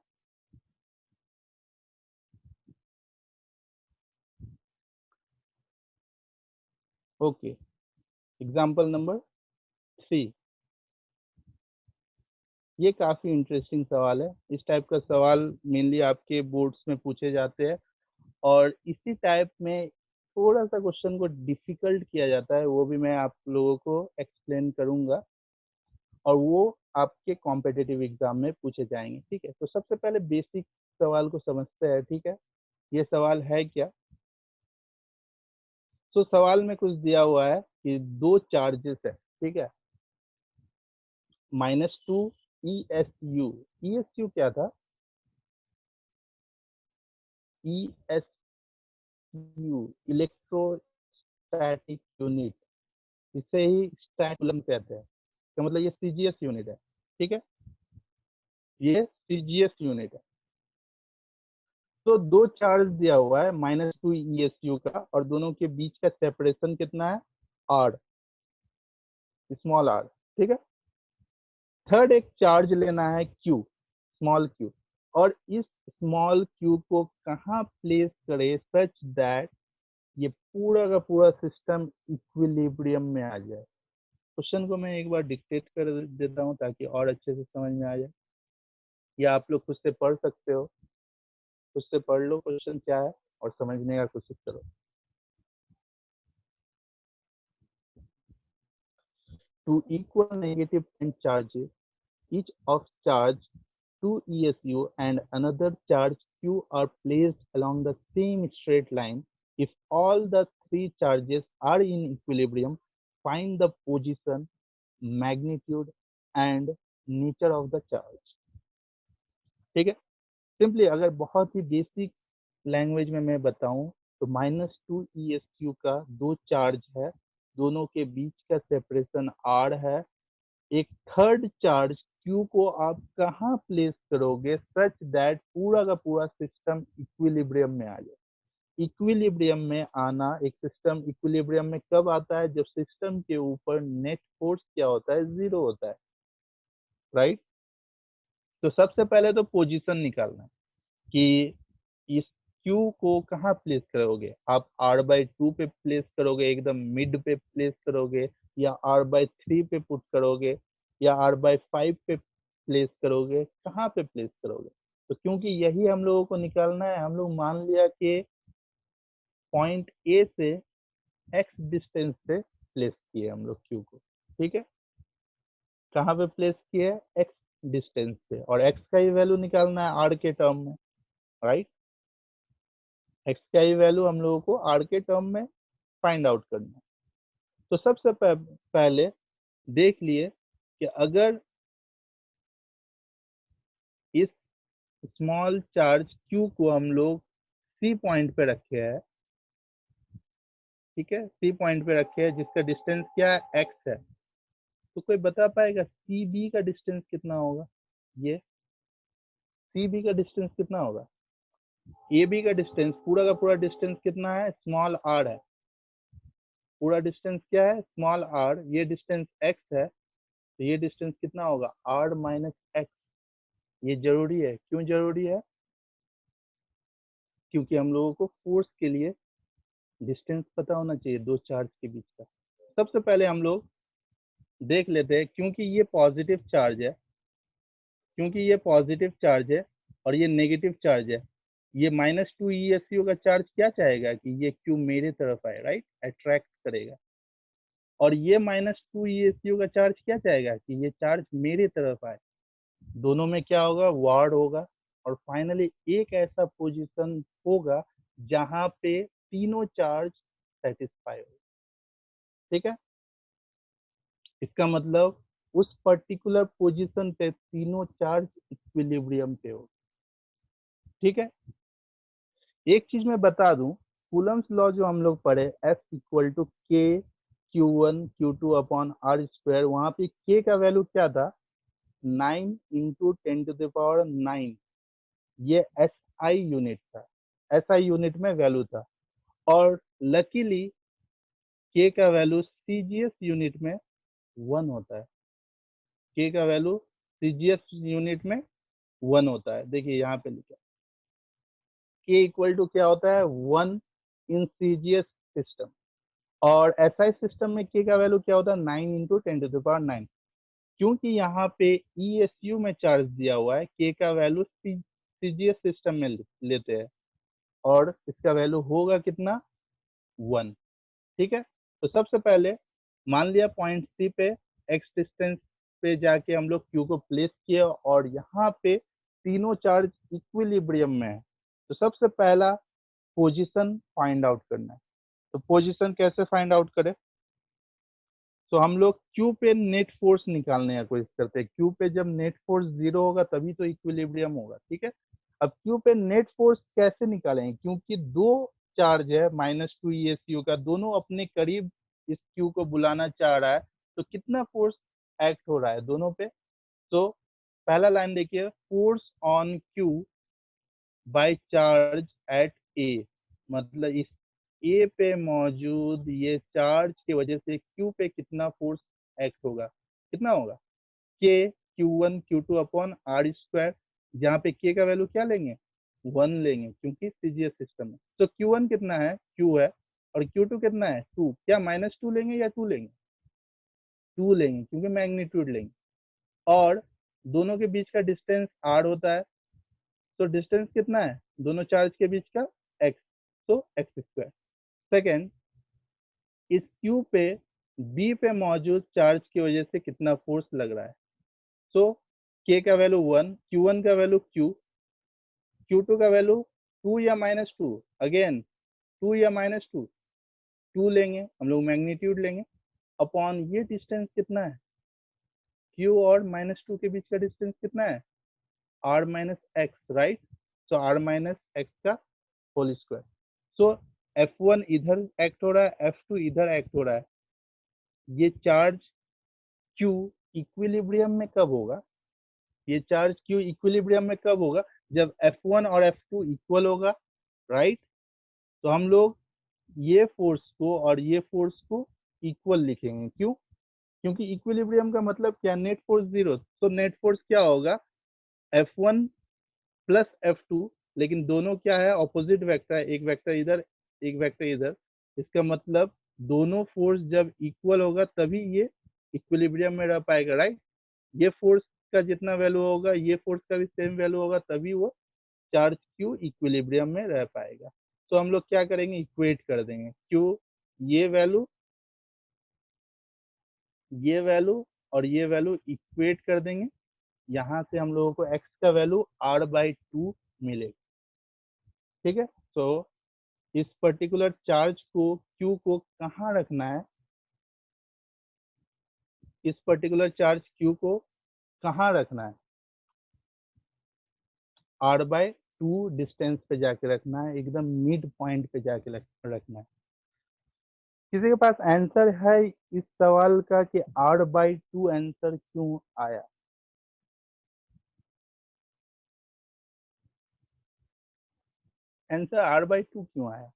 Okay, example number 3। ये काफी इंटरेस्टिंग सवाल है, इस टाइप का सवाल मेनली आपके बोर्ड्स में पूछे जाते हैं, और इसी टाइप में थोड़ा सा क्वेश्चन को डिफिकल्ट किया जाता है, वो भी मैं आप लोगों को एक्सप्लेन करूंगा, और वो आपके कॉम्पिटिटिव एग्जाम में पूछे जाएंगे, ठीक है। तो सबसे पहले बेसिक सवाल को समझते हैं, ठीक है। ये सवाल है क्या, तो सवाल में कुछ दिया हुआ है कि दो चार्जेस है, ठीक है, -2 ESU। ESU क्या था, ESU इलेक्ट्रोस्टैटिक यूनिट, इसे ही स्टैट कूलम कहते हैं, तो मतलब ये सीजीएस यूनिट है, ठीक है, ये सीजीएस यूनिट है। तो दो चार्ज दिया हुआ है -2 ESU का, और दोनों के बीच का सेपरेशन कितना है, आर, स्मॉल आर, ठीक है। थर्ड एक चार्ज लेना है क्यू, स्मॉल क्यू, और इस स्मॉल क्यू को कहाँ प्लेस करे सच दैट ये पूरा का पूरा सिस्टम इक्विलिब्रियम में आ जाए। क्वेश्चन को मैं एक बार डिक्टेट कर देता हूँ ताकि और अच्छे से समझ में आ जाए, या आप लोग खुद से पढ़ सकते हो, खुद से पढ़ लो क्वेश्चन क्या है और समझने का कोशिश करो। Two equal negative point charges, each of charge 2 ESU and another charge Q are placed along the same straight line. If all the three charges are in equilibrium, find the position, magnitude and nature of the charge. ठीक है, सिंपली अगर बहुत ही बेसिक लैंग्वेज में मैं बताऊं तो -2 ESQ का दो चार्ज है, दोनों के बीच का सेपरेशन R है, एक थर्ड चार्ज Q को आप कहाँ प्लेस करोगे सच दैट पूरा का पूरा सिस्टम इक्विलिब्रियम में आ जाए। इक्विलिब्रियम में आना, एक सिस्टम इक्विलिब्रियम में कब आता है, जब सिस्टम के ऊपर नेट फोर्स क्या होता है, 0 होता है, राइट। तो सबसे पहले तो पोजीशन निकालना है कि इस Q को कहाँ प्लेस करोगे, आप R/2 पे प्लेस करोगे, एकदम मिड पे प्लेस करोगे, या R/3 पे पुट करोगे, या R/5 पे प्लेस करोगे, कहाँ पे प्लेस करोगे। तो क्योंकि यही हम लोगों को निकालना है, हम लोग मान लिया कि पॉइंट ए से x डिस्टेंस पे प्लेस किए हम लोग Q को, ठीक है। कहाँ पे प्लेस किए, x डिस्टेंस पे, और x का ही वैल्यू निकालना है r के टर्म में, राइट। x का ही वैल्यू हम लोगों को r के टर्म में फाइंड आउट करना है। तो सबसे पहले देख लिए कि अगर इस स्मॉल चार्ज Q को हम लोग C पॉइंट पे रखे हैं, ठीक है, C पॉइंट पे रखे हैं जिसका डिस्टेंस क्या है, x है, तो कोई बता पाएगा CB का डिस्टेंस कितना होगा, ये CB का डिस्टेंस कितना होगा, AB का डिस्टेंस, पूरा का पूरा डिस्टेंस कितना है, स्मॉल r है, पूरा डिस्टेंस क्या है, स्मॉल r, ये डिस्टेंस x है, तो ये डिस्टेंस कितना होगा, r माइनस एक्स। ये जरूरी है, क्यों जरूरी है, क्योंकि हम लोगों को फोर्स के लिए डिस्टेंस पता होना चाहिए दो चार्ज के बीच का। सबसे पहले हम लोग देख लेते हैं, क्योंकि ये पॉजिटिव चार्ज है, क्योंकि ये पॉजिटिव चार्ज है और ये नेगेटिव चार्ज है, ये -2 ESU का चार्ज क्या चाहेगा कि ये क्यू मेरे तरफ आए, राइट, अट्रैक्ट करेगा। और ये -2 ESU का चार्ज क्या चाहेगा कि ये चार्ज मेरे तरफ आए। दोनों में क्या होगा, वार्ड होगा, और फाइनली एक ऐसा पोजीशन होगा जहां पे तीनों चार्ज सेटिस्फाई हो। ठीक है, इसका मतलब उस पर्टिकुलर पोजीशन पे तीनों चार्ज इक्विलिब्रियम पे हो। ठीक है, एक चीज मैं बता दूं, कूलम्स लॉ जो हम लोग पढ़े, F इक्वल टू के Q1 Q2 upon R square, वहां पे के का वैल्यू क्या था, 9 इंटू 10⁹9। ये SI यूनिट था, SI यूनिट में वैल्यू था। और लकीली के का वैल्यू CGS यूनिट में 1 होता है, के का वैल्यू CGS यूनिट में 1 होता है। देखिए यहाँ पे लिखा, के इक्वल टू क्या होता है, 1 इन CGS सिस्टम, और SI सिस्टम में के का वैल्यू क्या होता है, 9 इंटू 10⁹9। क्योंकि यहाँ पे ESU में चार्ज दिया हुआ है, के का वैल्यू CGS सिस्टम में लेते हैं, और इसका वैल्यू होगा कितना, 1। ठीक है, तो सबसे पहले मान लिया पॉइंट सी पे एक्स डिस्टेंस पे जाके हम लोग क्यू को प्लेस किया, और यहाँ पे तीनों चार्ज इक्विलिब्रियम में है। तो सबसे पहला पोजीशन फाइंड आउट करना है। तो पोजीशन कैसे फाइंड आउट करें, तो हम लोग क्यू पे नेट फोर्स निकालने की कोशिश करते हैं। क्यू पे जब नेट फोर्स 0 होगा तभी तो इक्विलिब्रियम होगा। ठीक है, अब क्यू पे नेट फोर्स कैसे निकालेंगे, क्योंकि दो चार्ज है -2 ESU का, दोनों अपने करीब इस क्यू को बुलाना चाह रहा है, तो कितना फोर्स एक्ट हो रहा है दोनों पे। तो पहला लाइन देखिए, force on Q by charge at A, मतलब इस ए पे मौजूद ये चार्ज की वजह से क्यू पे कितना फोर्स एक्ट होगा, कितना होगा, के Q1 Q2 upon R square, जहाँ पे के का वैल्यू क्या लेंगे, 1 लेंगे, क्योंकि सीजीएस सिस्टम है। तो Q1 कितना है, Q है, और Q2 कितना है, 2। क्या -2 लेंगे या 2 लेंगे, 2 लेंगे, क्योंकि मैग्नीट्यूड लेंगे। और दोनों के बीच का डिस्टेंस r होता है, तो डिस्टेंस कितना है दोनों चार्ज के बीच का, x, तो एक्स स्क्वायर। सेकेंड, इस Q पे B पे मौजूद चार्ज की वजह से कितना फोर्स लग रहा है, तो K का वैल्यू 1, Q1 का वैल्यू Q, Q2 का वैल्यू 2 या -2, अगेन 2 या -2, 2 लेंगे हम लोग, मैग्नीट्यूड लेंगे, अपॉन ये डिस्टेंस कितना है, Q और -2 के बीच का डिस्टेंस कितना है, r माइनस एक्स, राइट, सो r माइनस एक्स का होल स्क्वायर। सो F1 इधर एक्ट हो रहा है, F2 इधर एक्ट हो रहा है। ये चार्ज Q इक्विलिब्रियम में कब होगा, ये चार्ज Q इक्विलिब्रियम में कब होगा, जब F1 और F2 इक्वल होगा, राइट। तो हम लोग ये फोर्स को और ये फोर्स को इक्वल लिखेंगे, क्यों, क्योंकि इक्विलिब्रियम का मतलब क्या, नेट फोर्स 0, तो नेट फोर्स क्या होगा, F1 प्लस F2, लेकिन दोनों क्या है, ऑपोजिट वेक्टर है, एक वेक्टर इधर एक वेक्टर इधर। इसका मतलब दोनों फोर्स जब इक्वल होगा तभी ये इक्विलिब्रियम में रह पाएगा, राइट। ये फोर्स का जितना वैल्यू होगा ये फोर्स का भी सेम वैल्यू होगा, तभी वो चार्ज क्यू इक्विलिब्रियम में रह पाएगा। तो हम लोग क्या करेंगे, इक्वेट कर देंगे क्यू, ये वैल्यू, ये वैल्यू और ये वैल्यू इक्वेट कर देंगे। यहाँ से हम लोगों को x का वैल्यू r/2 मिलेगा। ठीक है, तो इस पर्टिकुलर चार्ज को क्यू को कहाँ रखना है, इस पर्टिकुलर चार्ज क्यू को कहाँ रखना है, r/2 डिस्टेंस पे जाके रखना है, एकदम मिड पॉइंट पे जाके रखना है। किसी के पास आंसर है इस सवाल का कि r/2 आंसर क्यों आया, आंसर r/2 क्यों आया,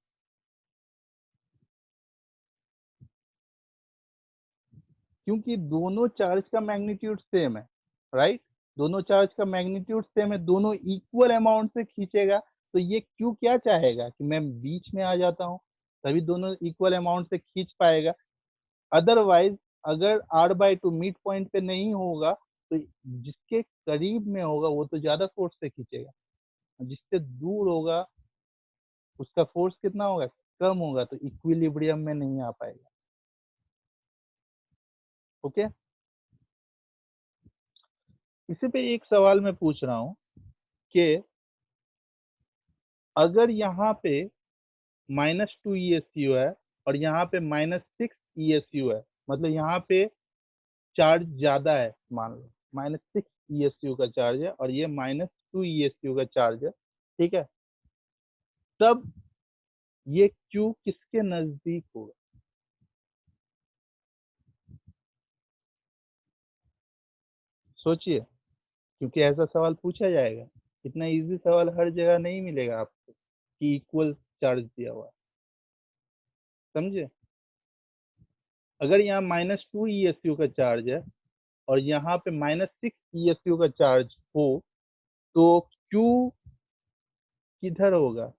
क्योंकि दोनों चार्ज का मैग्नीट्यूड सेम है, राइट। दोनों चार्ज का मैग्नीट्यूड सेम है, दोनों इक्वल अमाउंट से खींचेगा, तो ये क्यू क्या चाहेगा कि मैं बीच में आ जाता हूँ, तभी दोनों इक्वल अमाउंट से खींच पाएगा। अदरवाइज अगर r/2 मिड पॉइंट पे नहीं होगा तो जिसके करीब में होगा वो तो ज्यादा फोर्स से खींचेगा, जिससे दूर होगा उसका फोर्स कितना होगा, कम होगा, तो इक्विलिब्रियम में नहीं आ पाएगा। ओके, इसी पे एक सवाल मैं पूछ रहा हूँ कि अगर यहाँ पे -2 ESU है और यहाँ पे -6 ESU है, मतलब यहाँ पे चार्ज ज्यादा है, मान लो -6 ESU का चार्ज है और ये -2 ESU का चार्ज है, ठीक है, तब ये Q किसके नजदीक होगा? सोचिए, क्योंकि ऐसा सवाल पूछा जाएगा। इतना इजी सवाल हर जगह नहीं मिलेगा आपको कि इक्वल चार्ज दिया हुआ है, समझे। अगर यहाँ -2 ESU का चार्ज है और यहाँ पे -6 ESU का चार्ज हो तो Q किधर होगा,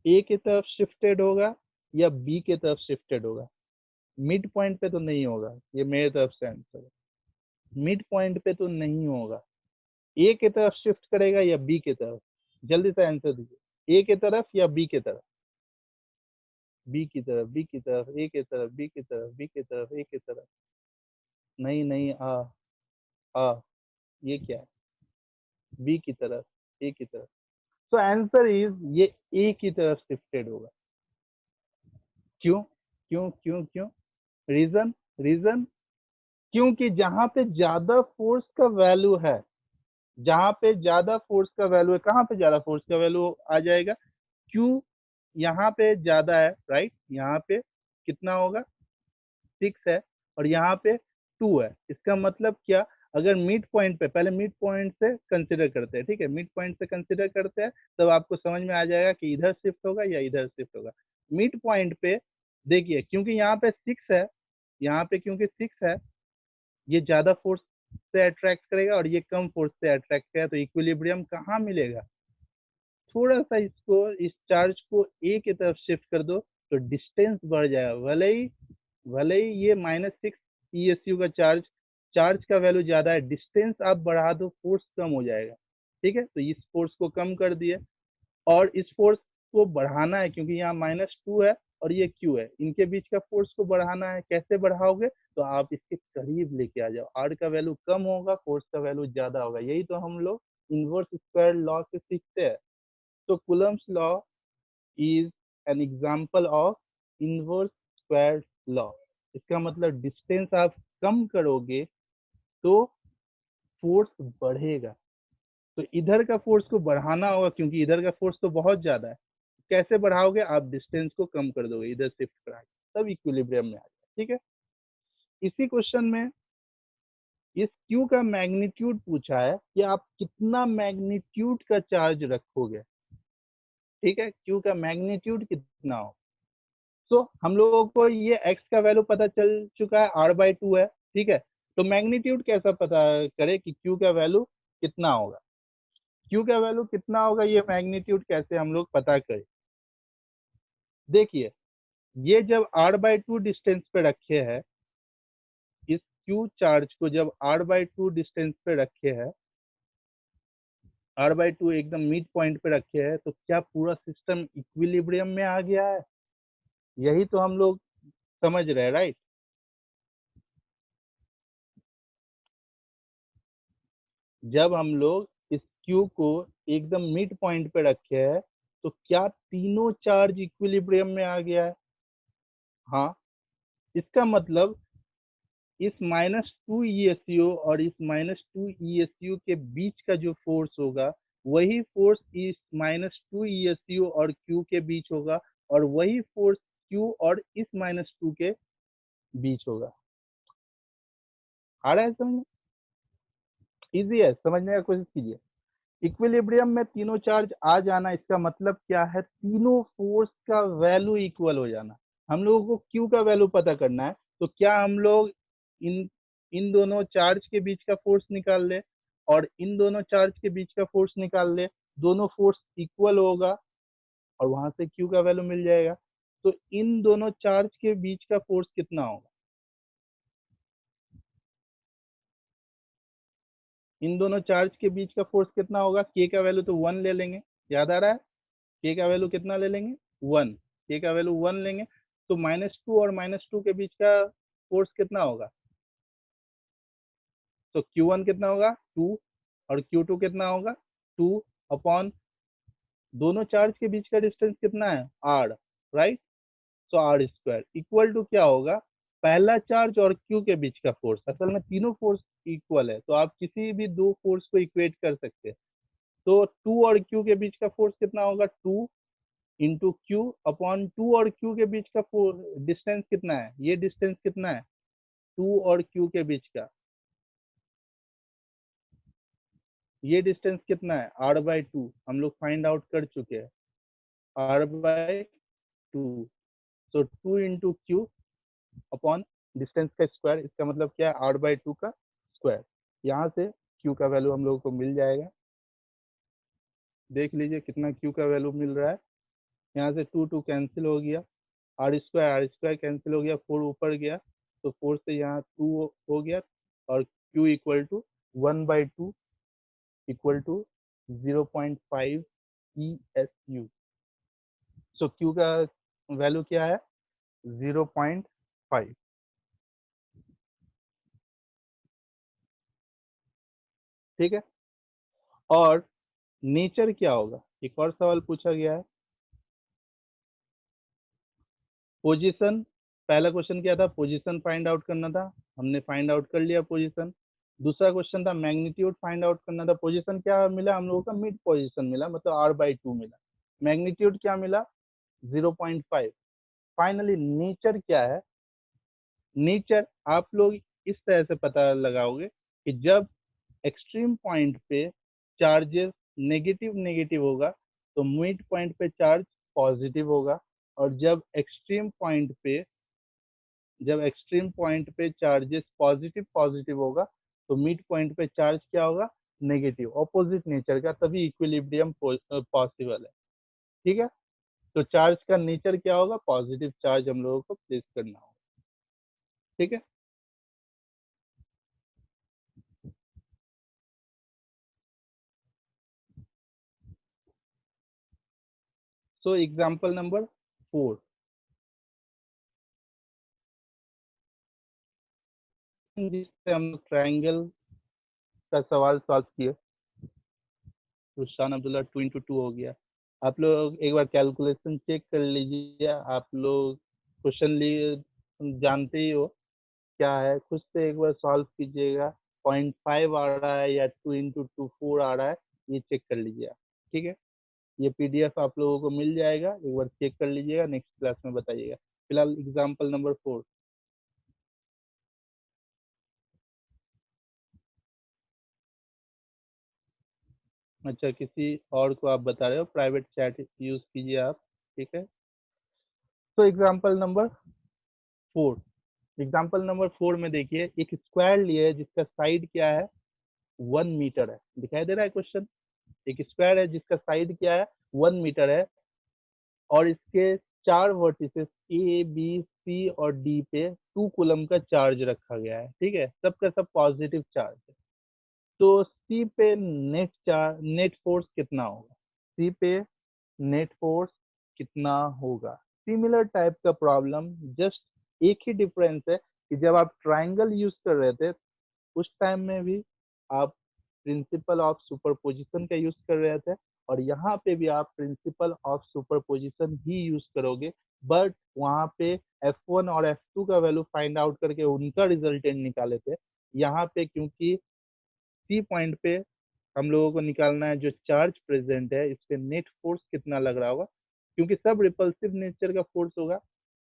ए की तरफ शिफ्टेड होगा या बी की तरफ शिफ्टेड होगा? मिड पॉइंट पे तो नहीं होगा, ये मेरे तरफ से आंसर है। मिड पॉइंट पे तो नहीं होगा, ए की तरफ शिफ्ट करेगा या बी की तरफ? जल्दी से आंसर दीजिए, ए की तरफ या बी की तरफ? बी की तरफ, बी की तरफ, ए की तरफ, बी की तरफ, बी की तरफ, ए की तरफ। नहीं नहीं, आ ये क्या है, बी की तरफ, ए की तरफ। तो आंसर इज ये ए की तरफ शिफ्टेड होगा। क्यों क्यों क्यों क्यों? रीजन, रीजन, क्योंकि जहां पे ज्यादा फोर्स का वैल्यू है, जहां पे ज्यादा फोर्स का वैल्यू है, कहां पे ज्यादा फोर्स का वैल्यू आ जाएगा? क्यू यहाँ पे ज्यादा है, राइट। यहाँ पे कितना होगा, 6 है और यहाँ पे 2 है। इसका मतलब क्या, अगर मिड पॉइंट पे, पहले मिड पॉइंट से कंसिडर करते हैं, ठीक है, मिड पॉइंट से कंसिडर करते हैं, तब आपको समझ में आ जाएगा कि इधर शिफ्ट होगा या इधर शिफ्ट होगा। मिड पॉइंट पे देखिए, क्योंकि यहाँ पे 6 है, यहाँ पे क्योंकि 6 है, ये ज्यादा फोर्स से अट्रैक्ट करेगा और ये कम फोर्स से अट्रैक्ट करेगा, तो इक्विलिब्रियम कहाँ मिलेगा? थोड़ा सा इसको, इस चार्ज को ए की तरफ शिफ्ट कर दो तो डिस्टेंस बढ़ जाएगा। भले ही ये -6 ESU का चार्ज, चार्ज का वैल्यू ज्यादा है, डिस्टेंस आप बढ़ा दो फोर्स कम हो जाएगा, ठीक है। तो इस फोर्स को कम कर दिए और इस फोर्स को बढ़ाना है, क्योंकि यहाँ -2 है और ये Q है, इनके बीच का फोर्स को बढ़ाना है। कैसे बढ़ाओगे? तो आप इसके करीब लेके आ जाओ, R का वैल्यू कम होगा, फोर्स का वैल्यू ज्यादा होगा। यही तो हम लोग इनवर्स स्क्वायर लॉ से सीखते हैं। तो Coulomb's law is an example of inverse square law. इसका मतलब डिस्टेंस आप कम करोगे तो फोर्स बढ़ेगा, तो इधर का फोर्स को बढ़ाना होगा, क्योंकि इधर का फोर्स तो बहुत ज्यादा है। कैसे बढ़ाओगे? आप डिस्टेंस को कम कर दोगे, इधर शिफ्ट करा के, तब इक्विलिब्रियम में आ जाए, ठीक है। इसी क्वेश्चन में इस Q का मैग्नीट्यूड पूछा है कि आप कितना मैग्नीट्यूड का चार्ज रखोगे, ठीक है, Q का मैग्नीट्यूड कितना हो। तो हम लोगों को ये x का वैल्यू पता चल चुका है, r/2 है, ठीक है। तो मैग्नीट्यूड कैसा पता करे कि Q का वैल्यू कितना होगा? Q का वैल्यू कितना होगा, ये मैग्नीट्यूड कैसे हम लोग पता करें? देखिए, ये जब r/2 डिस्टेंस पे रखे हैं, इस Q चार्ज को जब r/2 डिस्टेंस पे रखे हैं, r/2 एकदम मिड पॉइंट पे रखे हैं, तो क्या पूरा सिस्टम इक्विलिब्रियम में आ गया है? यही तो हम लोग समझ रहे हैं, राइट। जब हम लोग इस Q को एकदम मिड पॉइंट पे रखे हैं, तो क्या तीनों चार्ज इक्विलिब्रियम में आ गया है? हाँ, इसका मतलब इस -2 ESU और इस -2 ESU के बीच का जो फोर्स होगा, वही फोर्स इस -2 ESU और Q के बीच होगा, और वही फोर्स Q और इस -2 के बीच होगा। आ रहा है समझ में? इजी है, समझने का कोशिश कीजिए। इक्विलिब्रियम में तीनों चार्ज आ जाना, इसका मतलब क्या है? तीनों फोर्स का वैल्यू इक्वल हो जाना। हम लोगों को Q का वैल्यू पता करना है, तो क्या हम लोग इन इन दोनों चार्ज के बीच का फोर्स निकाल ले और इन दोनों चार्ज के बीच का फोर्स निकाल ले, दोनों फोर्स इक्वल होगा और वहां से क्यू का वैल्यू मिल जाएगा। तो इन दोनों चार्ज के बीच का फोर्स कितना होगा? इन दोनों चार्ज के बीच का फोर्स कितना होगा? के का वैल्यू तो 1 ले लेंगे, याद आ रहा है? के का वैल्यू कितना ले लेंगे? 1। के का वैल्यू 1 लेंगे तो -2 और -2 के बीच का फोर्स कितना होगा? तो Q1 कितना होगा? 2 और Q2 कितना होगा? 2 अपॉन दोनों चार्ज के बीच का डिस्टेंस कितना है? r, right? So R square equal to क्या होगा? पहला चार्ज और क्यू के बीच का फोर्स। असल में तीनों फोर्स इक्वल है, तो आप किसी भी दो फोर्स को इक्वेट कर सकते हैं। तो 2 और क्यू के बीच का फोर्स कितना होगा? 2 इंटू क्यू अपॉन 2 और क्यू के बीच का डिस्टेंस कितना है? ये डिस्टेंस कितना है? 2 और क्यू के बीच का ये डिस्टेंस कितना है? r/2 हम लोग फाइंड आउट कर चुके हैं, r/2। सो 2 इंटू क्यू अपॉन डिस्टेंस का स्क्वायर, इसका मतलब क्या है? r/2 का स्क्वायर। यहाँ से q का वैल्यू हम लोगों को मिल जाएगा। देख लीजिए कितना q का वैल्यू मिल रहा है। यहाँ से 2 2 कैंसिल हो गया, r स्क्वायर कैंसिल हो गया, 4 ऊपर गया तो 4 से यहाँ 2 हो गया और q equal to 1/2 equal to 0.5 ESU। So q का वैल्यू क्या है? 0.5। ठीक है। और नेचर क्या होगा? एक और सवाल पूछा गया है। पोजीशन, पहला क्वेश्चन क्या था? पोजीशन फाइंड आउट करना था, हमने फाइंड आउट कर लिया पोजीशन। दूसरा क्वेश्चन था मैग्नीट्यूड फाइंड आउट करना था। पोजीशन क्या मिला हम लोगों का? मिड पोजीशन मिला, मतलब r/2 मिला। मैग्नीट्यूड क्या मिला? 0.5। फाइनली नेचर क्या है? नेचर आप लोग इस तरह से पता लगाओगे कि जब एक्सट्रीम पॉइंट पे चार्जेस नेगेटिव नेगेटिव होगा तो मिड पॉइंट पे चार्ज पॉजिटिव होगा, और जब एक्सट्रीम पॉइंट पे चार्जेस पॉजिटिव पॉजिटिव होगा तो मिड पॉइंट पे चार्ज क्या होगा? नेगेटिव, ऑपोजिट नेचर का, तभी इक्विलिब्रियम पॉसिबल है। ठीक है। तो चार्ज का नेचर क्या होगा? पॉजिटिव चार्ज हम लोगों को प्लेस करना होगा। ठीक है। सो एग्जाम्पल नंबर 4, जिससे हम ट्राइंगल का सवाल सॉल्व किए। रुस्तान अब्दुल्ला 2 into 2 हो गया। आप लोग एक बार कैलकुलेशन चेक कर लीजिए। आप लोग क्वेश्चन लिए जानते ही हो क्या है, खुद से एक बार सॉल्व कीजिएगा। 0.5 आ रहा है या 2 into 2 4 आ रहा है, ये चेक कर लीजिए आप। ठीक है। ये पीडीएफ आप लोगों को मिल जाएगा, एक बार चेक कर लीजिएगा, नेक्स्ट क्लास में बताइएगा। फिलहाल एग्जाम्पल नंबर 4। अच्छा, किसी और को आप बता रहे हो, प्राइवेट चैट यूज कीजिए आप। ठीक है। तो एग्जाम्पल नंबर 4, एग्जाम्पल नंबर 4 में देखिए एक स्क्वायर लिए है जिसका साइड क्या है? 1 मीटर है। दिखाई दे रहा है क्वेश्चन? एक स्क्वायर है जिसका साइड क्या है? 1 मीटर है और इसके 4 वर्टिसेस ए बी सी और डी पे 2 कूलम का चार्ज रखा गया है। ठीक है, सबका सब पॉजिटिव चार्ज है। तो सी पे नेट फोर्स कितना होगा? सी पे नेट फोर्स कितना होगा? सिमिलर टाइप का प्रॉब्लम, जस्ट एक ही डिफरेंस है कि जब आप ट्राइंगल यूज कर रहे थे उस टाइम में भी आप प्रिंसिपल ऑफ सुपरपोजिशन का यूज कर रहे थे, और यहाँ पे भी आप principle of superposition he use करोगे। बट वहाँ पे F1 और F2 का वैल्यू फाइंड आउट करके उनका रिजल्टेंट निकाले थे। यहाँ पे क्योंकि सी पॉइंट पे हम लोगों को निकालना है जो चार्ज प्रेजेंट है, इस पे नेट फोर्स कितना लग रहा होगा, क्योंकि सब रिपल्सिव नेचर का फोर्स होगा,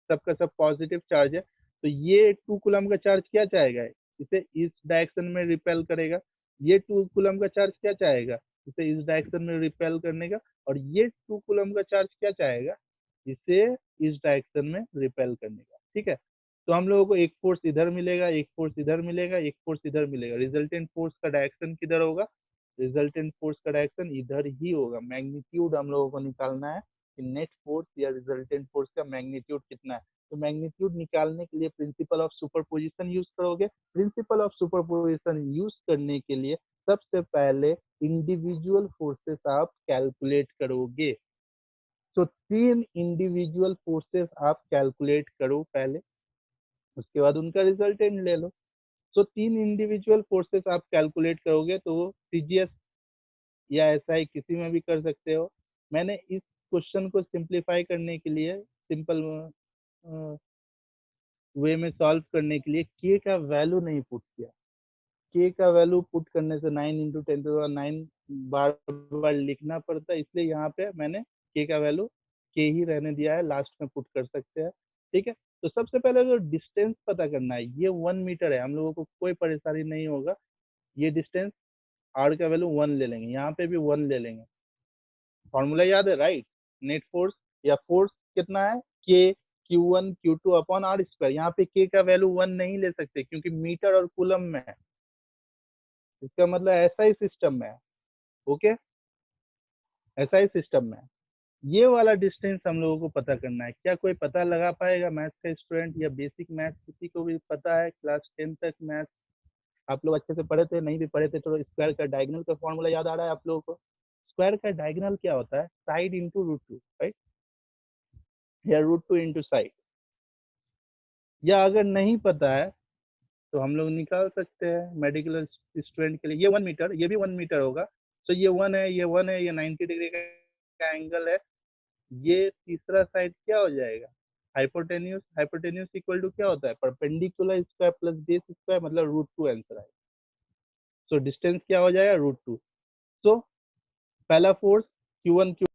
सबका सब पॉजिटिव चार्ज है। तो ये 2 कूलम का चार्ज क्या चाहेगा? इसे इस डायरेक्शन में रिपेल करेगा। ये 2 कूलम का चार्ज क्या चाहेगा? इसे इस डायरेक्शन में रिपेल करने का। और ये 2 कूलम का चार्ज क्या चाहेगा? इसे इस डायरेक्शन में रिपेल करने का। ठीक है। तो हम लोगों को एक फोर्स इधर मिलेगा, एक फोर्स इधर मिलेगा, एक फोर्स इधर मिलेगा। रिजल्टेंट फोर्स का डायरेक्शन किधर होगा? रिजल्टेंट फोर्स का डायरेक्शन इधर ही होगा। मैग्नीट्यूड हम लोगों को निकालना है कि नेट फोर्स या रिजल्टेंट फोर्स का मैग्नीट्यूड कितना है। तो मैग्नीट्यूड निकालने के लिए प्रिंसिपल ऑफ सुपरपोजिशन यूज करोगे। प्रिंसिपल ऑफ सुपरपोजिशन यूज करने के लिए सबसे पहले इंडिविजुअल फोर्सेस आप कैलकुलेट करोगे। तो 3 इंडिविजुअल फोर्सेस आप कैलकुलेट करो पहले, उसके बाद उनका रिजल्टेंट ले लो। तो 3 इंडिविजुअल फोर्सेस आप कैलकुलेट करोगे तो सीजीएस या एसआई किसी में भी कर सकते हो। मैंने इस क्वेश्चन को सिंप्लीफाई करने के लिए, सिंपल वे में सॉल्व करने के लिए के का वैल्यू नहीं पुट किया। के का वैल्यू पुट करने से 9 इंटू 10⁹ बार बार लिखना पड़ता है, इसलिए यहाँ पे मैंने के का वैल्यू के ही रहने दिया है, लास्ट में पुट कर सकते हैं। ठीक है, तो सबसे पहले जो डिस्टेंस पता करना है, ये 1 मीटर है, हम लोगों को कोई परेशानी नहीं होगा। ये डिस्टेंस आर का वैल्यू 1 ले लेंगे, यहाँ पे भी 1 ले लेंगे। फॉर्मूला याद है राइट? नेट फोर्स या फोर्स कितना है? के Q1 Q2 upon R square. यहाँ पे के का वैल्यू 1 नहीं ले सकते क्योंकि मीटर और कूलम में है, इसका मतलब ऐसा ही सिस्टम में है। ओके, ऐसा ही सिस्टम में है। ये वाला डिस्टेंस हम लोगों को पता करना है। क्या कोई पता लगा पाएगा मैथ्स का स्टूडेंट या बेसिक मैथ्स किसी को भी पता है? क्लास 10 तक मैथ्स आप लोग अच्छे से पढ़े थे? नहीं भी पढ़े थे तो स्क्वायर का डायगोनल का फॉर्मूला याद आ रहा है आप लोगों को? स्क्वायर का डायगोनल क्या होता है? Side into root two, right? या रूट टू इंटू साइड। या अगर नहीं पता है तो हम लोग निकाल सकते हैं मेडिकल स्टूडेंट के लिए। ये 1 मीटर, ये भी 1 मीटर होगा। तो ये 1 है, ये 1 है, ये 90 डिग्री का एंगल है। ये तीसरा साइड क्या हो जाएगा? हाइपोटेन्यूस। हाइपोटेन्यूस इक्वल टू क्या होता है? Perpendicular square plus base square, मतलब रूट टू आंसर है। सो डिस्टेंस क्या हो जाएगा? Root two. सो पहला फोर्स Q1 Q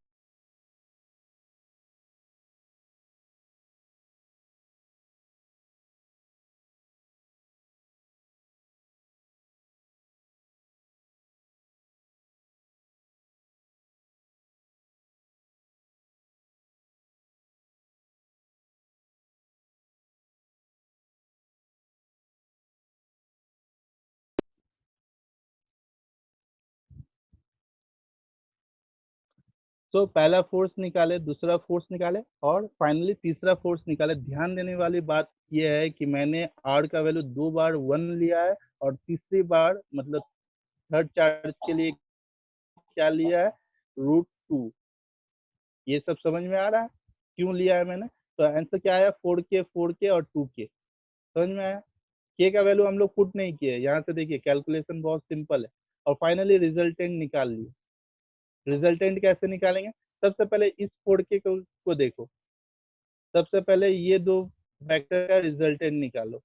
तो पहला फोर्स निकाले, दूसरा फोर्स निकाले और फाइनली तीसरा फोर्स निकाले। ध्यान देने वाली बात यह है कि मैंने आर का वैल्यू 2 बार 1 लिया है और तीसरी बार मतलब थर्ड चार्ज के लिए क्या लिया है? Root two. ये सब समझ में आ रहा है क्यों लिया है मैंने? तो आंसर क्या आया? 4K और 2K। समझ में आया? के का वैल्यू हम लोग पुट नहीं किए, यहाँ से देखिए कैलकुलेशन बहुत सिंपल है। और फाइनली रिजल्टेंट निकाल लिए। रिजल्टेंट कैसे निकालेंगे? सबसे पहले इस 4K को देखो। सबसे पहले ये दो वेक्टर का रिजल्टेंट निकालो।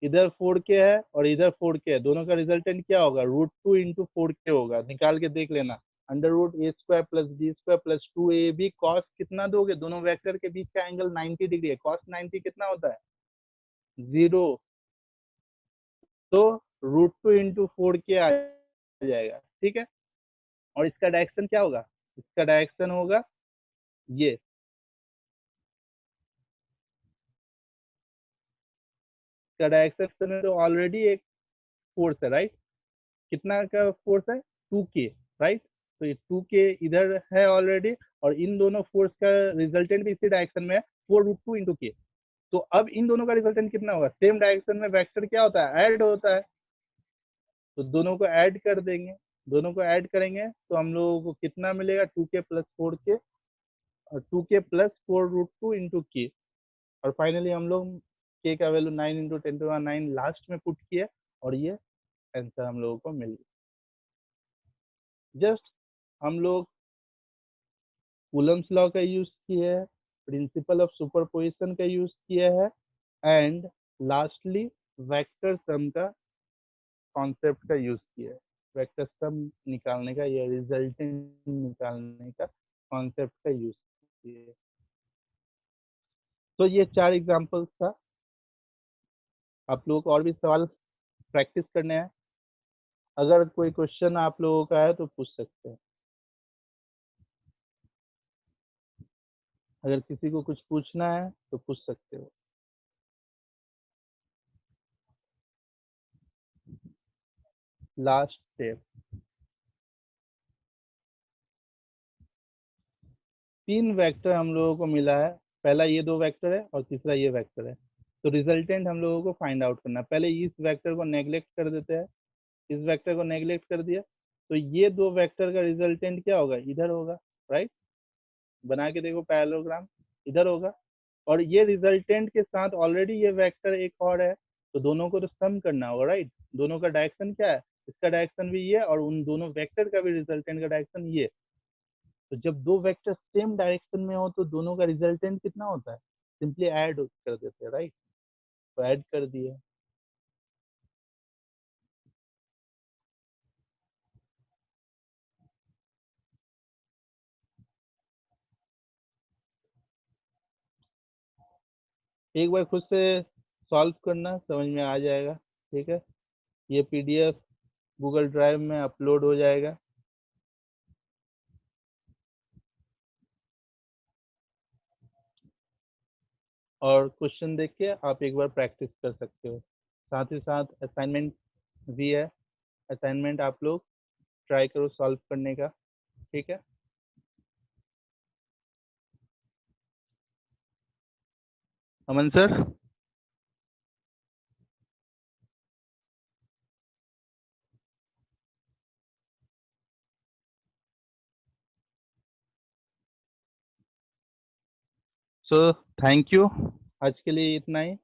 इधर 4K है और इधर 4K है, दोनों का रिजल्टेंट क्या होगा? रूट टू इंटू 4K होगा। निकाल के देख लेना। Under root A square plus B square plus 2ab। Cos कितना दोगे? दोनों वेक्टर के बीच का एंगल 90 डिग्री है। कॉस 90 कितना होता है? 0। तो रूट टू इंटू 4K आ जाएगा। ठीक है, और इसका डायरेक्शन क्या होगा? इसका डायरेक्शन होगा ये। इसका डायरेक्शन में तो ऑलरेडी एक फोर्स है, राइट? कितना का फोर्स है? 2K, right? तो ये 2K इधर है ऑलरेडी और इन दोनों फोर्स का रिजल्टेंट भी इसी डायरेक्शन में है, 4√2 × K। तो अब इन दोनों का रिजल्टेंट कितना होगा? सेम डायरेक्शन में वेक्टर क्या होता है? ऐड होता है। तो दोनों को ऐड कर देंगे। दोनों को ऐड करेंगे तो हम लोगों को कितना मिलेगा? 2K प्लस 4K और 2K प्लस 4√2 × K। और फाइनली हम लोग K का वैल्यू 9 इंटू 10⁹ लास्ट में पुट किए और ये आंसर हम लोगों को मिल गया। जस्ट हम लोग कूलम्स लॉ का यूज किए हैं, प्रिंसिपल ऑफ सुपरपोजिशन का यूज किया है एंड लास्टली वेक्टर सम का कॉन्सेप्ट का यूज किया है। वेक्टर सम निकालने का या रिजल्टेंट निकालने का कॉन्सेप्ट का यूज किया है। तो ये 4 एग्जांपल्स था। आप लोगों को और भी सवाल प्रैक्टिस करने हैं। अगर कोई क्वेश्चन आप लोगों का है तो पूछ सकते हैं। अगर किसी को कुछ पूछना है तो पूछ सकते हो। Last step. 3 वेक्टर हम लोगों को मिला है, पहला ये 2 वेक्टर है और तीसरा ये वेक्टर है। तो रिजल्टेंट हम लोगों को फाइंड आउट करना है। पहले इस वेक्टर को नेग्लेक्ट कर देते हैं, इस वेक्टर को नेग्लेक्ट कर दिया तो ये 2 वेक्टर का रिजल्टेंट क्या होगा, इधर होगा, राइट। बना के देखो पैरेललोग्राम, इधर होगा। और ये रिजल्टेंट के साथ ऑलरेडी ये वेक्टर एक और है, तो दोनों को तो सम करना होगा, राइट। दोनों का डायरेक्शन क्या है, इसका डायरेक्शन भी ये और उन दोनों वेक्टर का भी रिजल्टेंट का डायरेक्शन ये। तो जब 2 वेक्टर सेम डायरेक्शन में हो तो दोनों का रिजल्टेंट कितना होता है, सिंपली ऐड कर देते हैं, राइट। तो ऐड कर दिए। एक बार खुद से सॉल्व करना, समझ में आ जाएगा, ठीक है। ये पीडीएफ गूगल ड्राइव में अपलोड हो जाएगा। और क्वेश्चन देख के आप एक बार प्रैक्टिस कर सकते हो। साथ ही साथ असाइनमेंट भी है, असाइनमेंट आप लोग ट्राई करो सॉल्व करने का, ठीक है। अमन सर। सो थैंक यू, आज के लिए इतना ही।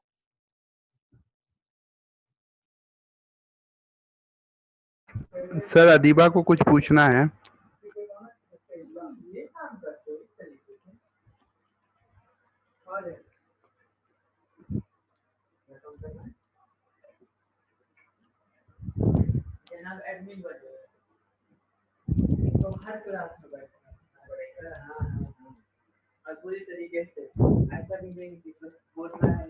सर अदीबा को कुछ पूछना है। एडमिन तो हर क्लास में बैठना और पूरी तरीके से ऐसा भी नहीं कि बोलना है